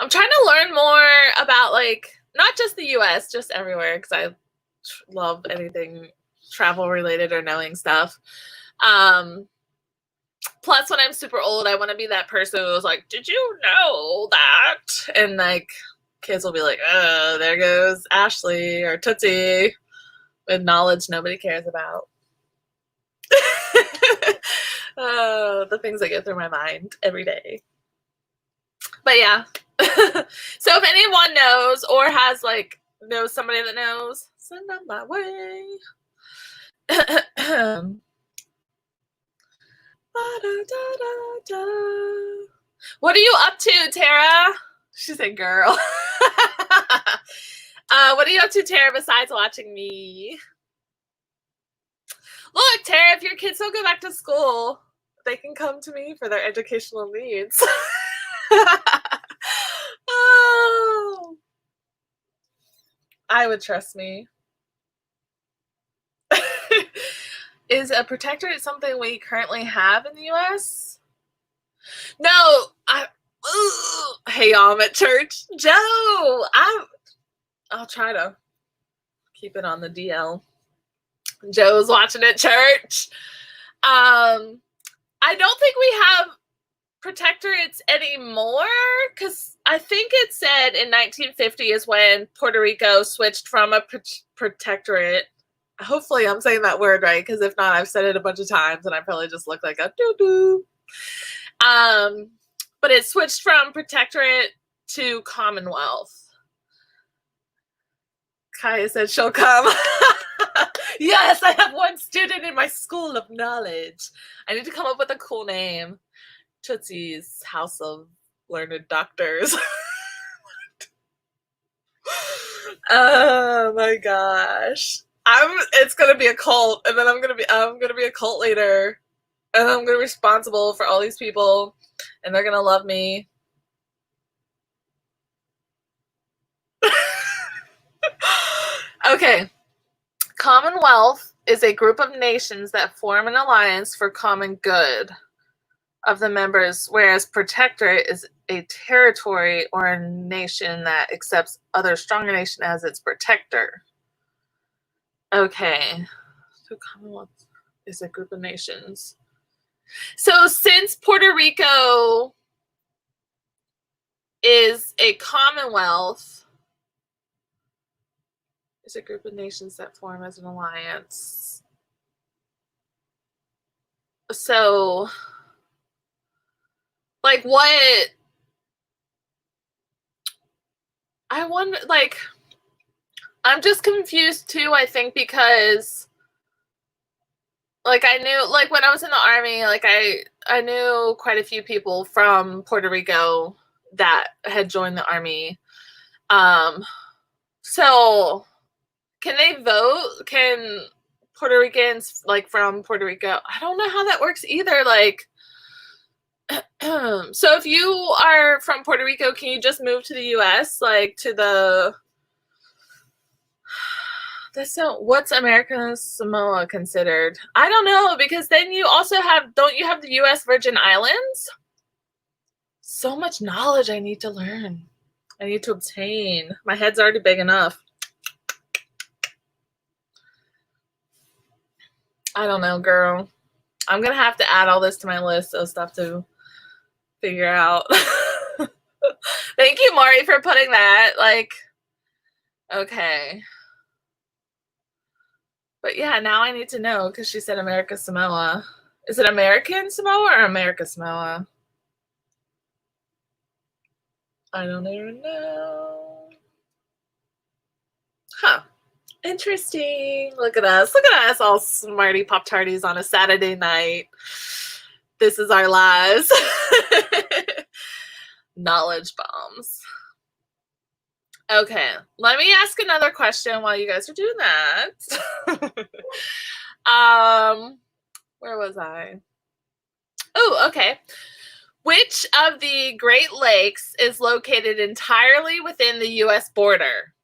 Speaker 1: trying to learn more about, like, not just the US, just everywhere, because I love anything travel related or knowing stuff. Plus, when I'm super old, I want to be that person who's like, did you know that? And, like, kids will be like, oh, there goes Ashley or Tootsie with knowledge nobody cares about. Oh, the things that go through my mind every day. But yeah. So if anyone knows or has, like, knows somebody that knows, send them my way. What are you up to, Tara? She said, girl. What are you up to, Tara, besides watching me? Look, Tara, if your kids don't go back to school, they can come to me for their educational needs. Oh, I would trust me. Is a protectorate something we currently have in the U.S.? No, hey, y'all, I'm at church. Joe, I'll try to keep it on the DL. Joe's watching at church. I don't think we have protectorates anymore, because I think it said in 1950 is when Puerto Rico switched from a protectorate. Hopefully I'm saying that word right, because if not, I've said it a bunch of times and I probably just look like a doo-doo. But it switched from protectorate to Commonwealth. Kaya said she'll come. Yes, I have one student in my school of knowledge. I need to come up with a cool name. Tootsie's House of Learned Doctors. Oh my gosh. It's gonna be a cult, and then I'm gonna be a cult leader, and I'm gonna be responsible for all these people, and they're gonna love me. Okay. Commonwealth is a group of nations that form an alliance for common good of the members, whereas protectorate is a territory or a nation that accepts other stronger nation as its protector. Okay. So Commonwealth is a group of nations. So since Puerto Rico is a Commonwealth, is a group of nations that form as an alliance. So, like, what? I wonder, like, I'm just confused too, I think, because, like, I knew, like, when I was in the army, like, I knew quite a few people from Puerto Rico that had joined the army. So can they vote? Can Puerto Ricans, like, from Puerto Rico? I don't know how that works either. Like, so if you are from Puerto Rico, can you just move to the U.S., like, to the... What's American Samoa considered? I don't know, because then you also have, don't you have the U.S. Virgin Islands? So much knowledge I need to learn. I need to obtain. My head's already big enough. I don't know, girl. I'm going to have to add all this to my list of stuff to figure out. Thank you, Maury, for putting that. Like, okay. But yeah, now I need to know, because she said America Samoa. Is it American Samoa or America Samoa? I don't even know. Huh. Interesting. Look at us. Look at us, all smarty pop-tarties on a Saturday night. This is our lies. Knowledge bombs. Okay, let me ask another question while you guys are doing that. Where was I? Oh, okay. Which of the Great Lakes is located entirely within the U.S. border?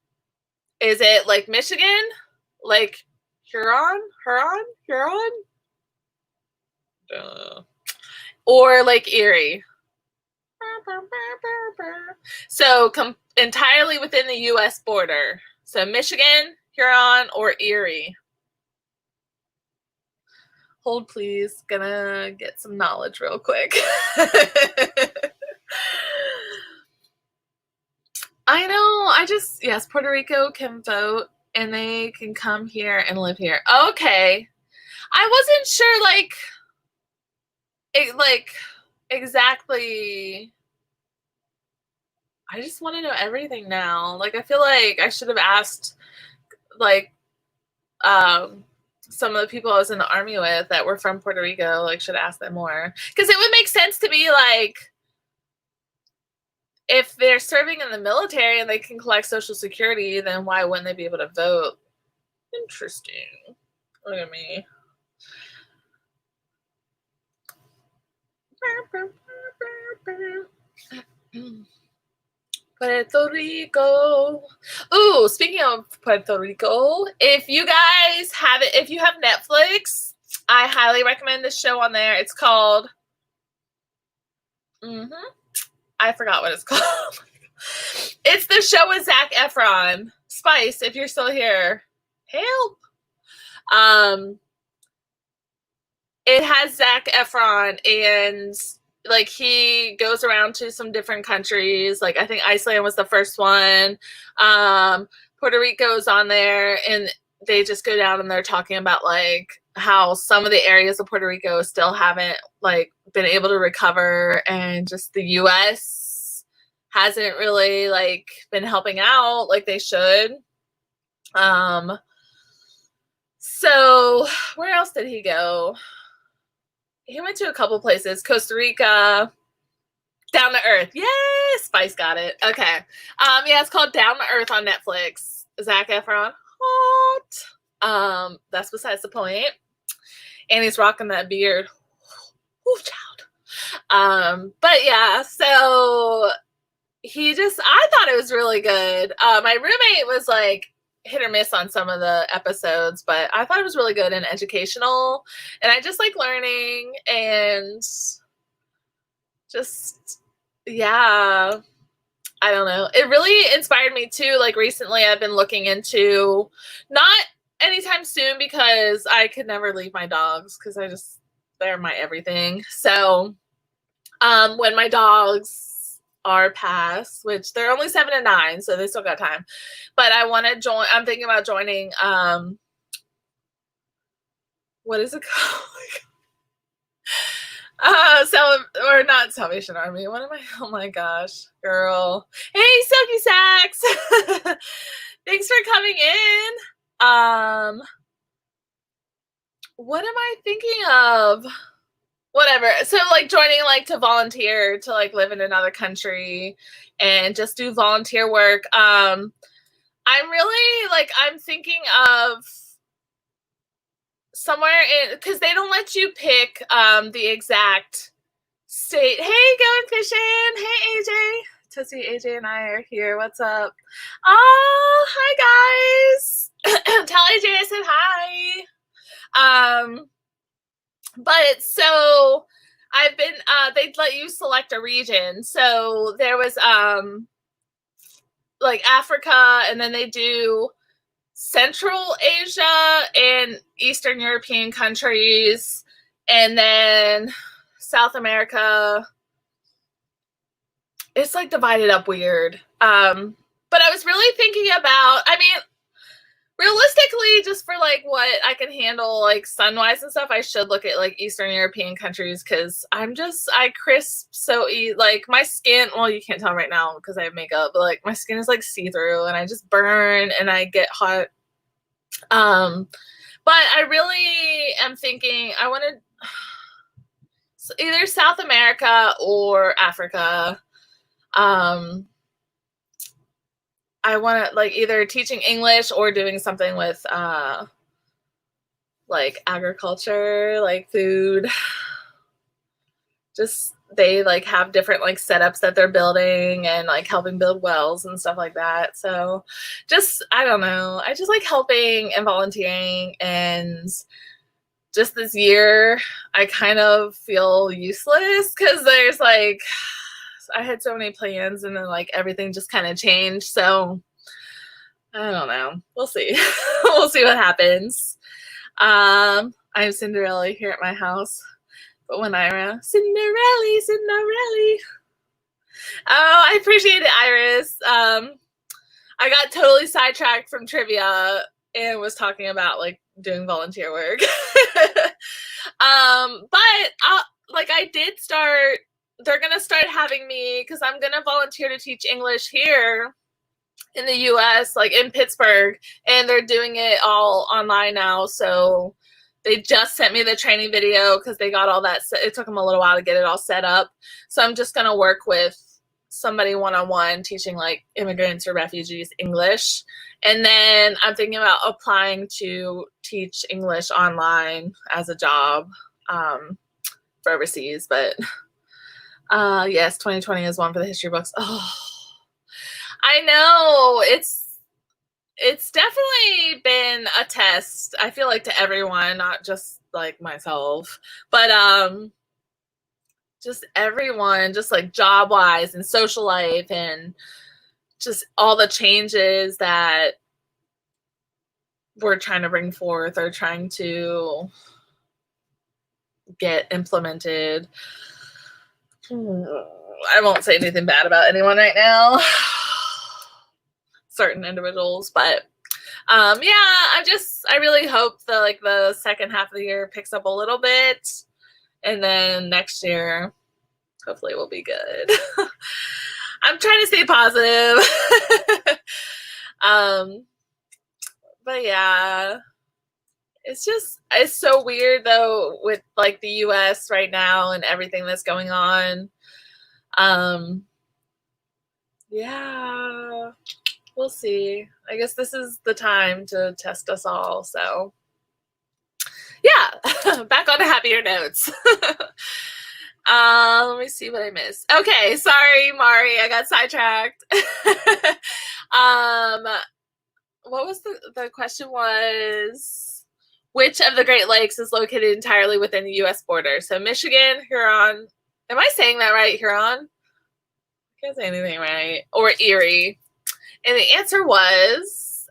Speaker 1: Is it Lake Michigan, Lake Huron, or Lake Erie? So entirely within the U.S. border. So Michigan, Huron, or Erie? Hold, please. Gonna get some knowledge real quick. I know. Yes, Puerto Rico can vote and they can come here and live here. Okay. I wasn't sure, exactly. I just want to know everything now. I feel like I should have asked, some of the people I was in the army with that were from Puerto Rico, should ask them more. Because it would make sense to me, if they're serving in the military and they can collect Social Security, then why wouldn't they be able to vote? Interesting. Look at me. Puerto Rico. Ooh, speaking of Puerto Rico, if you guys have it, if you have Netflix, I highly recommend this show on there. It's called, I forgot what it's called. It's the show with Zac Efron. Spice, if you're still here, help. It has Zac Efron, and he goes around to some different countries. I think Iceland was the first one. Puerto Rico's on there, and they just go down and they're talking about how some of the areas of Puerto Rico still haven't been able to recover, and just the U.S. hasn't really been helping out like they should. So where else did he go? He went to a couple places. Costa Rica. Down to Earth. Yay! Spice got it. Okay. Yeah, it's called Down to Earth on Netflix. Zac Efron. Hot. That's besides the point. And he's rocking that beard. Ooh, child. But yeah, so I thought it was really good. My roommate was hit or miss on some of the episodes, but I thought it was really good and educational, and I just like learning, and just, yeah, I don't know. It really inspired me too. Recently I've been looking into, not anytime soon because I could never leave my dogs because they're my everything. So when my dogs are past, which they're only 7 and 9, so they still got time. But I want to join. I'm thinking about joining. What is it called? Or not Salvation Army. What am I? Oh my gosh, girl. Hey, Silky Sacks. Thanks for coming in. What am I thinking of? Whatever. So joining to volunteer to live in another country and just do volunteer work. I'm really I'm thinking of somewhere because they don't let you pick the exact state. Hey, going fishing. Hey, AJ. Tootsie, AJ, and I are here. What's up? Oh, hi guys. Tell AJ I said hi. But so I've been, they'd let you select a region. So there was, Africa, and then they do Central Asia and Eastern European countries, and then South America. It's divided up weird. But I was really thinking about, realistically, just for what I can handle sun-wise and stuff, I should look at Eastern European countries, because I crisp so my skin, well, you can't tell right now because I have makeup, but my skin is see-through, and I just burn and I get hot. But I really am thinking I want to either South America or Africa. I want to like either teaching English or doing something with like agriculture, like food. Just they like have different like setups that they're building and like helping build wells and stuff like that. So just I don't know. I just like helping and volunteering, and just this year I kind of feel useless because there's like I had so many plans and then like everything just kind of changed. So I don't know. We'll see. We'll see what happens. I'm Cinderella here at my house. But when Ira, Cinderella, Cinderella. Oh, I appreciate it, Iris. I got totally sidetracked from trivia and was talking about like doing volunteer work. But like I did start, they're going to start having me because I'm going to volunteer to teach English here in the U.S., like in Pittsburgh, and they're doing it all online now. So they just sent me the training video because they got all that. It took them a little while to get it all set up. So I'm just going to work with somebody one-on-one teaching like immigrants or refugees English. And then I'm thinking about applying to teach English online as a job for overseas. But yes, 2020 is one for the history books. Oh, I know it's definitely been a test, I feel like, to everyone, not just like myself, but just everyone, just like job wise and social life and just all the changes that we're trying to bring forth or trying to get implemented. I won't say anything bad about anyone right now. Certain individuals, but yeah, I really hope the second half of the year picks up a little bit, and then next year hopefully will be good. I'm trying to stay positive. But yeah, it's so weird though with like the U.S. right now and everything that's going on. Yeah, we'll see. I guess this is the time to test us all. So yeah, back on to happier notes. Let me see what I missed. Okay, sorry, Mari, I got sidetracked. What was the question was, which of the Great Lakes is located entirely within the U.S. border? So Michigan, Huron. Am I saying that right? Huron? I can't say anything right. Or Erie. And the answer was,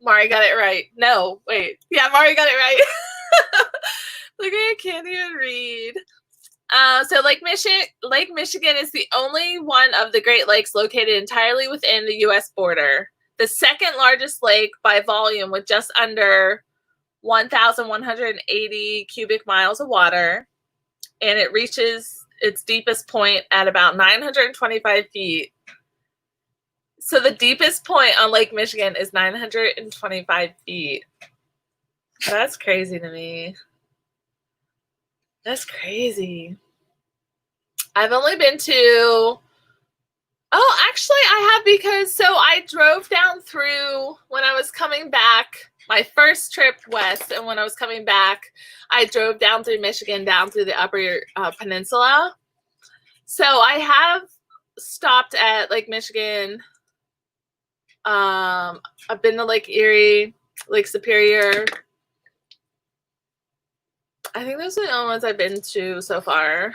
Speaker 1: Mari got it right. No, wait. Yeah, Mari got it right. Look, I can't even read. So Lake Michigan is the only one of the Great Lakes located entirely within the U.S. border. The second largest lake by volume, with just under 1,180 cubic miles of water. And it reaches its deepest point at about 925 feet. So the deepest point on Lake Michigan is 925 feet. That's crazy to me. That's crazy. I've only been to, actually I have, because so I drove down through when I was coming back, my first trip west, and when I was coming back, I drove down through Michigan, down through the upper peninsula. So I have stopped at Lake Michigan. I've been to Lake Erie, Lake Superior. I think those are the only ones I've been to so far.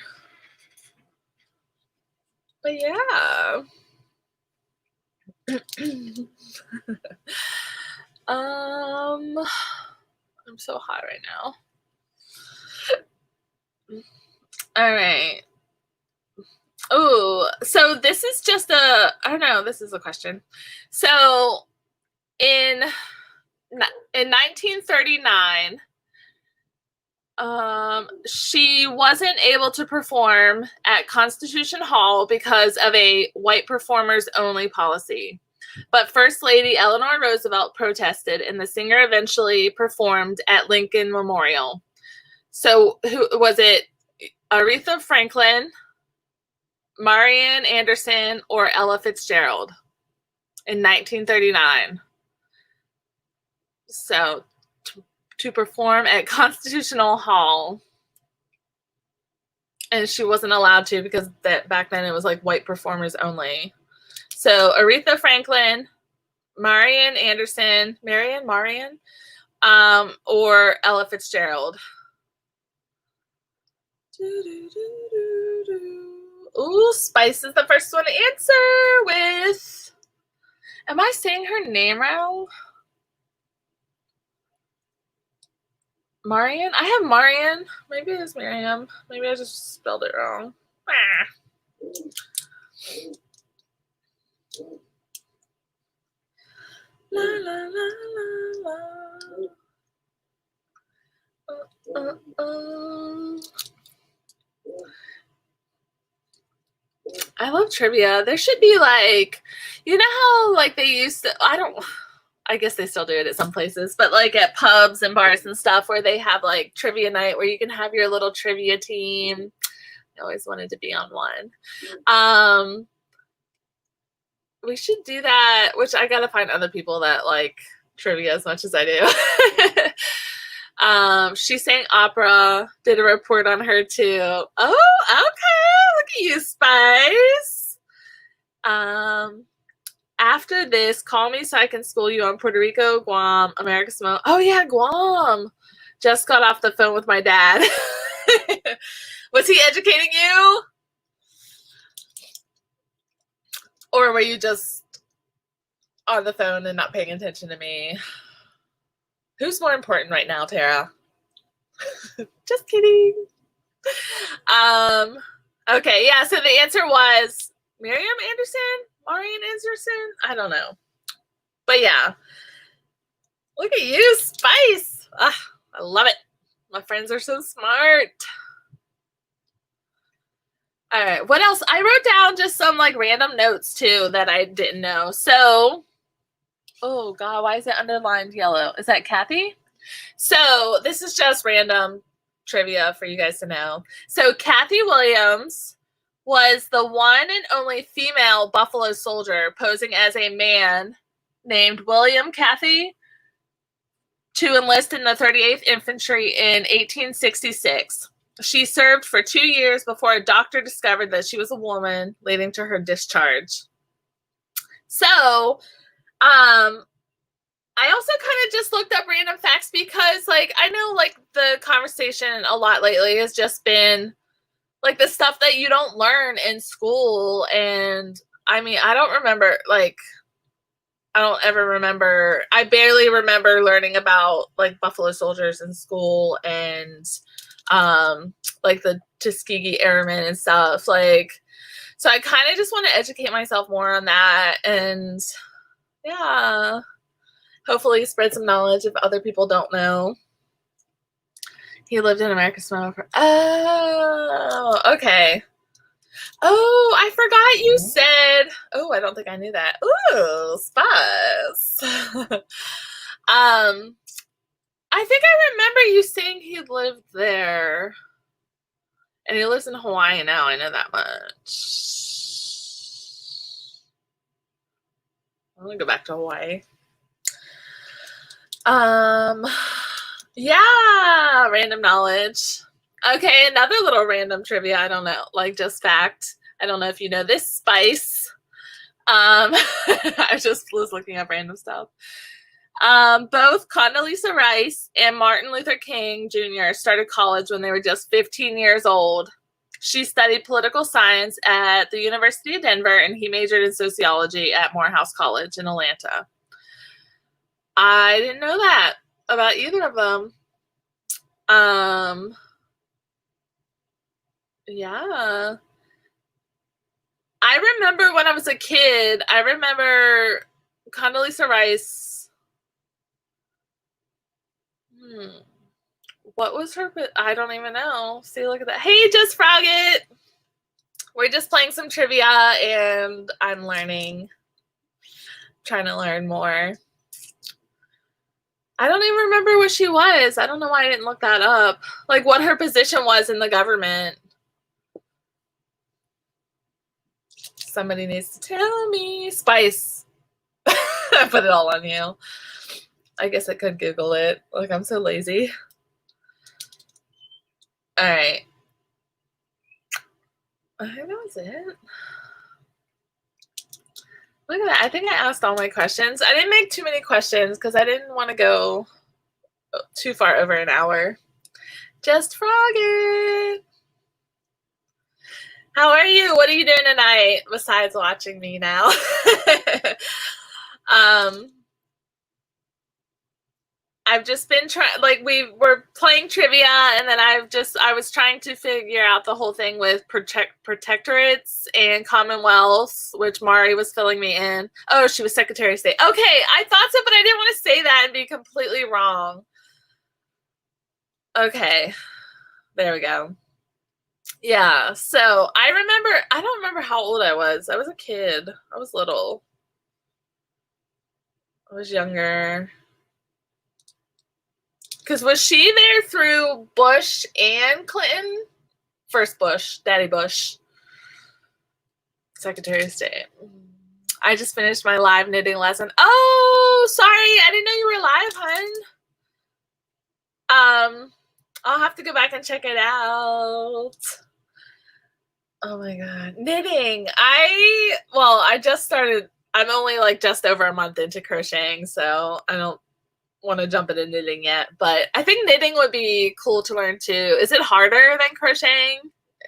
Speaker 1: But yeah. I'm so hot right now. All right. Oh, so this is just I don't know, this is a question. So in 1939, she wasn't able to perform at Constitution Hall because of a white performers only policy. But First Lady Eleanor Roosevelt protested, and the singer eventually performed at Lincoln Memorial. So who was it? Aretha Franklin, Marian Anderson, or Ella Fitzgerald in 1939. So to perform at Constitutional Hall. And she wasn't allowed to because back then it was like white performers only. So Aretha Franklin, Marian Anderson, Marian, or Ella Fitzgerald. Ooh, Spice is the first one to answer with. Am I saying her name wrong? Marian? I have Marian. Maybe it's Miriam. Maybe I just spelled it wrong. Ah. La, la, la, la, la. I love trivia. There should be like, you know how like they used to, I guess they still do it at some places, but like at pubs and bars and stuff where they have like trivia night where you can have your little trivia team. I always wanted to be on one. We should do that, which I gotta find other people that like trivia as much as I do. She sang opera, did a report on her too. Oh, okay. Look at you, Spice. After this, call me so I can school you on Puerto Rico, Guam, America Samoa. Oh yeah, Guam. Just got off the phone with my dad. Was he educating you? Or were you just on the phone and not paying attention to me? Who's more important right now, Tara? Just kidding. Okay, yeah, so the answer was Miriam Anderson? Marian Anderson? I don't know. But yeah. Look at you, Spice. I love it. My friends are so smart. All right, what else? I wrote down just some like random notes too that I didn't know. So, oh God, why is it underlined yellow? Is that Kathy? So this is just random trivia for you guys to know. So Kathy Williams was the one and only female Buffalo Soldier posing as a man named William Cathy to enlist in the 38th Infantry in 1866. She served for 2 years before a doctor discovered that she was a woman, leading to her discharge. So, I also kind of just looked up random facts because, like, I know, like, the conversation a lot lately has just been, like, the stuff that you don't learn in school. And, I mean, I don't remember, like, I don't ever remember. I barely remember learning about, like, Buffalo Soldiers in school and, like, the Tuskegee Airmen and stuff. Like, so I kind of just want to educate myself more on that. And, yeah. Hopefully spread some knowledge if other people don't know. He lived in America Samoa for... Oh, okay. Oh, I forgot you said... Oh, I don't think I knew that. Ooh, Spice. I think I remember you saying he lived there. And he lives in Hawaii now. I know that much. I'm going to go back to Hawaii. Yeah, random knowledge. Okay, another little random trivia. I don't know, like just fact. I don't know if you know this, Spice. I just was looking up random stuff. Both Condoleezza Rice and Martin Luther King Jr. started college when they were just 15 years old. She studied political science at the University of Denver, and he majored in sociology at Morehouse College in Atlanta. I didn't know that about either of them. Yeah. I remember when I was a kid, I remember Condoleezza Rice. What was her? I don't even know. See, look at that. Hey, Just Frog It. We're just playing some trivia, and I'm learning. Trying to learn more. I don't even remember what she was. I don't know why I didn't look that up. Like what her position was in the government. Somebody needs to tell me. Spice. I put it all on you. I guess I could Google it. Like, I'm so lazy. All right. I think that was it. Look at that. I think I asked all my questions. I didn't make too many questions because I didn't want to go too far over an hour. Just frog it. How are you? What are you doing tonight besides watching me now? I've just been trying, like, we were playing trivia, and then I was trying to figure out the whole thing with protectorates and commonwealths, which Mari was filling me in. Oh, she was Secretary of State. Okay, I thought so, but I didn't want to say that and be completely wrong. Okay, there we go. Yeah, so I don't remember how old I was. I was a kid. I was little. I was younger. Because was she there through Bush and Clinton? First Bush, Daddy Bush, Secretary of State. I just finished my live knitting lesson. Oh, sorry. I didn't know you were live, hun. I'll have to go back and check it out. Oh my God. Knitting. I just started. I'm only like just over a month into crocheting, so I don't want to jump into knitting yet, but I think knitting would be cool to learn too. Is it harder than crocheting?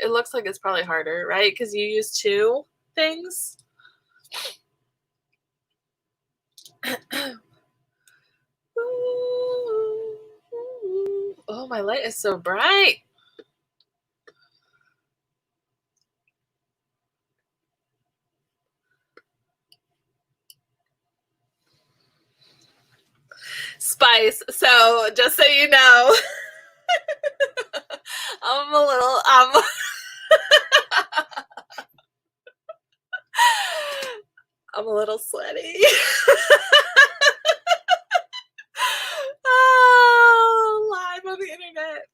Speaker 1: It looks like it's probably harder, right? Because you use two things. Oh, my light is so bright. Spice. So just so you know, I'm a little I'm a little sweaty. Oh, live on the internet.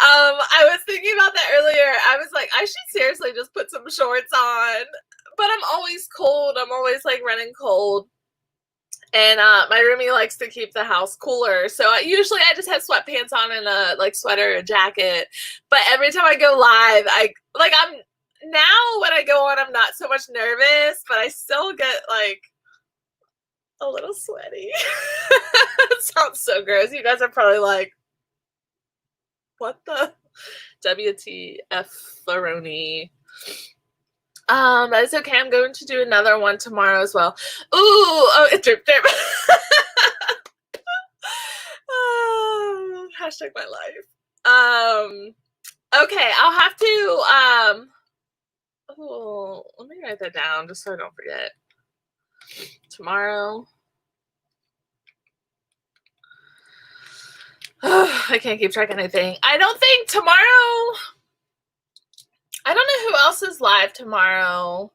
Speaker 1: I was thinking about that earlier. I was like, I should seriously just put some shorts on. But I'm always cold. I'm always like running cold. And my roomie likes to keep the house cooler. So usually I just have sweatpants on and a like sweater or jacket. But every time I go live, I'm now when I go on, I'm not so much nervous, but I still get like a little sweaty. It sounds so gross. You guys are probably like, what the WTF-faroni? That's okay. I'm going to do another one tomorrow as well. Ooh, oh, it drip. Oh, hashtag my life. Okay, I'll have to, oh, let me write that down just so I don't forget. Tomorrow. Oh, I can't keep track of anything. I don't think tomorrow. I don't know who else is live tomorrow.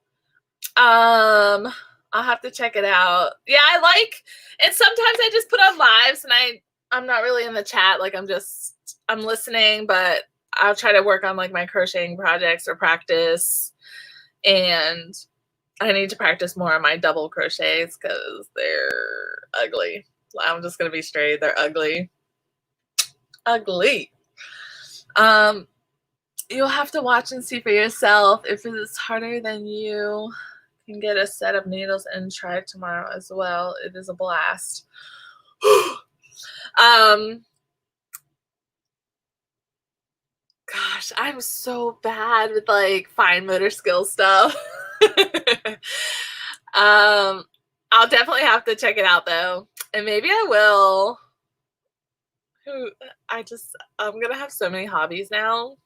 Speaker 1: I'll have to check it out. Yeah, and sometimes I just put on lives and I'm not really in the chat. Like I'm listening, but I'll try to work on like my crocheting projects or practice. And I need to practice more on my double crochets because they're ugly. I'm just going to be straight. They're ugly. Ugly. You'll have to watch and see for yourself. If it's harder than you can get a set of needles and try tomorrow as well. It is a blast. Gosh, I'm so bad with like fine motor skill stuff. I'll definitely have to check it out though. And maybe I will. I'm gonna have so many hobbies now.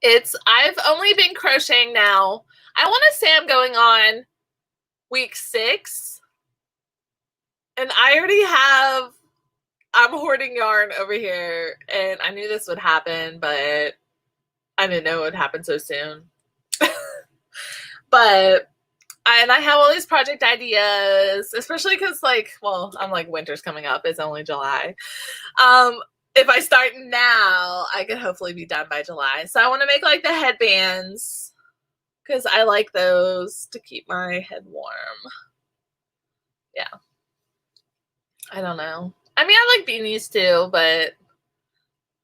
Speaker 1: I've only been crocheting now. I want to say I'm going on week 6. And I'm hoarding yarn over here. And I knew this would happen, but I didn't know it would happen so soon. But and I have all these project ideas, especially because, like, well, I'm like, winter's coming up. It's only July. If I start now, I could hopefully be done by July. So I want to make like the headbands because I like those to keep my head warm. Yeah. I don't know. I mean, I like beanies too, but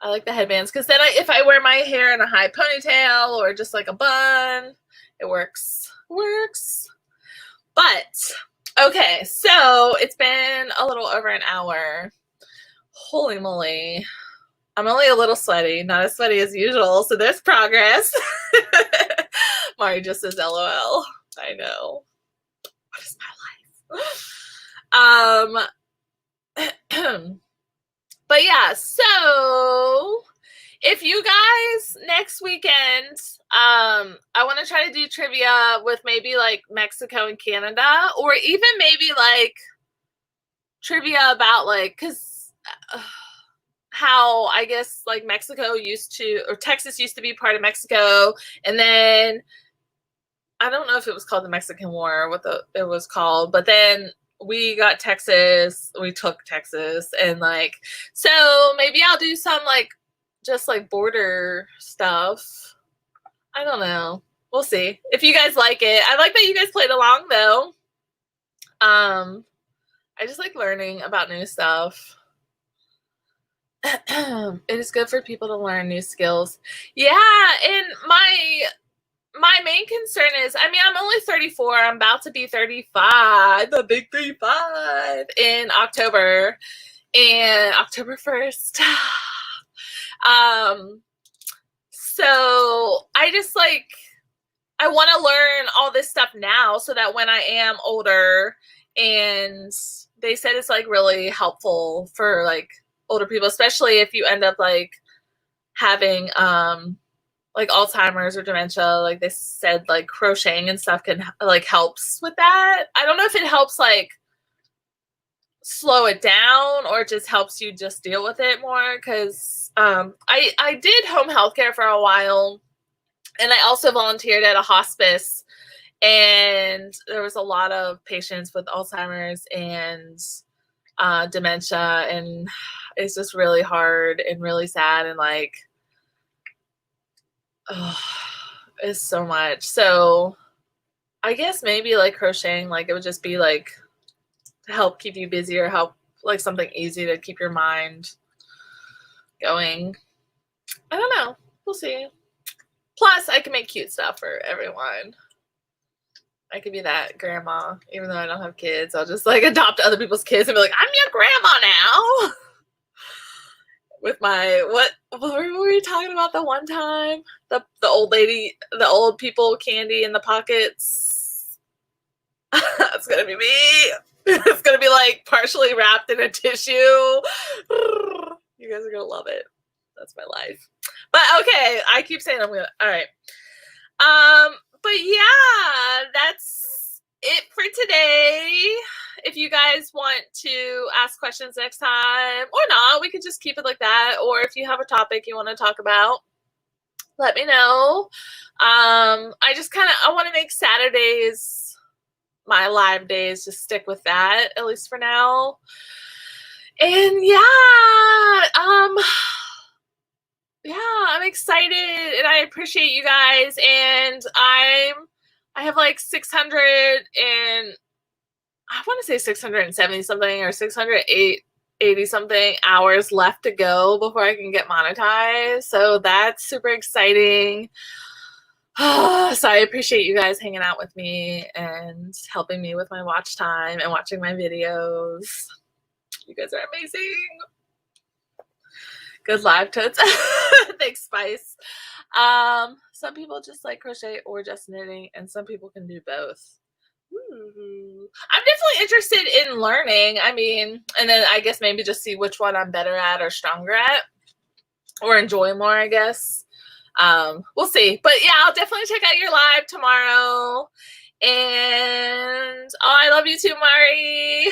Speaker 1: I like the headbands because then if I wear my hair in a high ponytail or just like a bun, it works. But, okay, so it's been a little over an hour. Holy moly. I'm only a little sweaty, not as sweaty as usual, so there's progress. Mari just says LOL. I know. What is my life? But yeah, so if you guys next weekend, I want to try to do trivia with maybe like Mexico and Canada, or even maybe like trivia about like, because how I guess like Mexico used to, or Texas used to be part of Mexico, and then I don't know if it was called the Mexican War or what it was called, but then we got Texas, we took Texas, and like, so maybe I'll do some like just like border stuff. I don't know. We'll see if you guys like it. I like that you guys played along though. I just like learning about new stuff. It is good for people to learn new skills. Yeah, and my main concern is, I mean, I'm only 34. I'm about to be 35, the big 35 in October, and October 1st. So I just like, I want to learn all this stuff now so that when I am older, and they said it's like really helpful for like older people, especially if you end up like having like Alzheimer's or dementia. Like they said, like crocheting and stuff can like helps with that. I don't know if it helps like slow it down or it just helps you just deal with it more, because I did home health care for a while, and I also volunteered at a hospice, and there was a lot of patients with Alzheimer's and dementia, and it's just really hard and really sad, and like, oh, it's so much. So I guess maybe like crocheting, like it would just be like to help keep you busy or help like something easy to keep your mind going. I don't know. We'll see. Plus, I can make cute stuff for everyone. I could be that grandma, even though I don't have kids. I'll just like adopt other people's kids and be like, I'm your grandma now. With my, what were we talking about the one time? The old lady, the old people candy in the pockets. It's going to be me. It's going to be like partially wrapped in a tissue. You guys are going to love it. That's my life. But okay, I keep saying I'm going to, all right. But yeah, that's it for today. If you guys want to ask questions next time or not, we could just keep it like that. Or if you have a topic you want to talk about, let me know. I just I want to make Saturdays my live days, just stick with that, at least for now. And yeah, I'm excited and I appreciate you guys. And I have like 600 and I want to say 670 something or 680 something hours left to go before I can get monetized. So that's super exciting. So I appreciate you guys hanging out with me and helping me with my watch time and watching my videos. You guys are amazing. Good live, Toots. Thanks, Spice. Some people just like crochet or just knitting, and some people can do both. I'm definitely interested in learning. I mean, and then I guess maybe just see which one I'm better at or stronger at or enjoy more, I guess. We'll see. But yeah, I'll definitely check out your live tomorrow. And I love you too, Mari.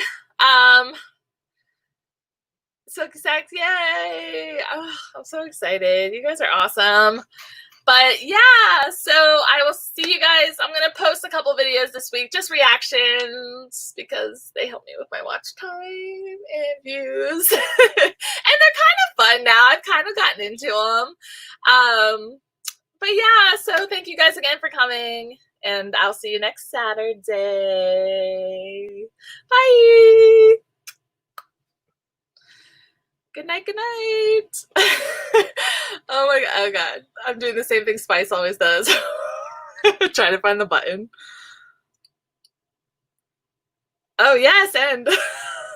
Speaker 1: So excited. Yay. Oh, I'm so excited. You guys are awesome. But yeah, so I will see you guys. I'm going to post a couple videos this week, just reactions, because they help me with my watch time and views. And they're kind of fun now. I've kind of gotten into them. But yeah, so thank you guys again for coming, and I'll see you next Saturday. Bye. Good night, good night. Oh my god, oh god. I'm doing the same thing Spice always does. Trying to find the button. Oh yes, and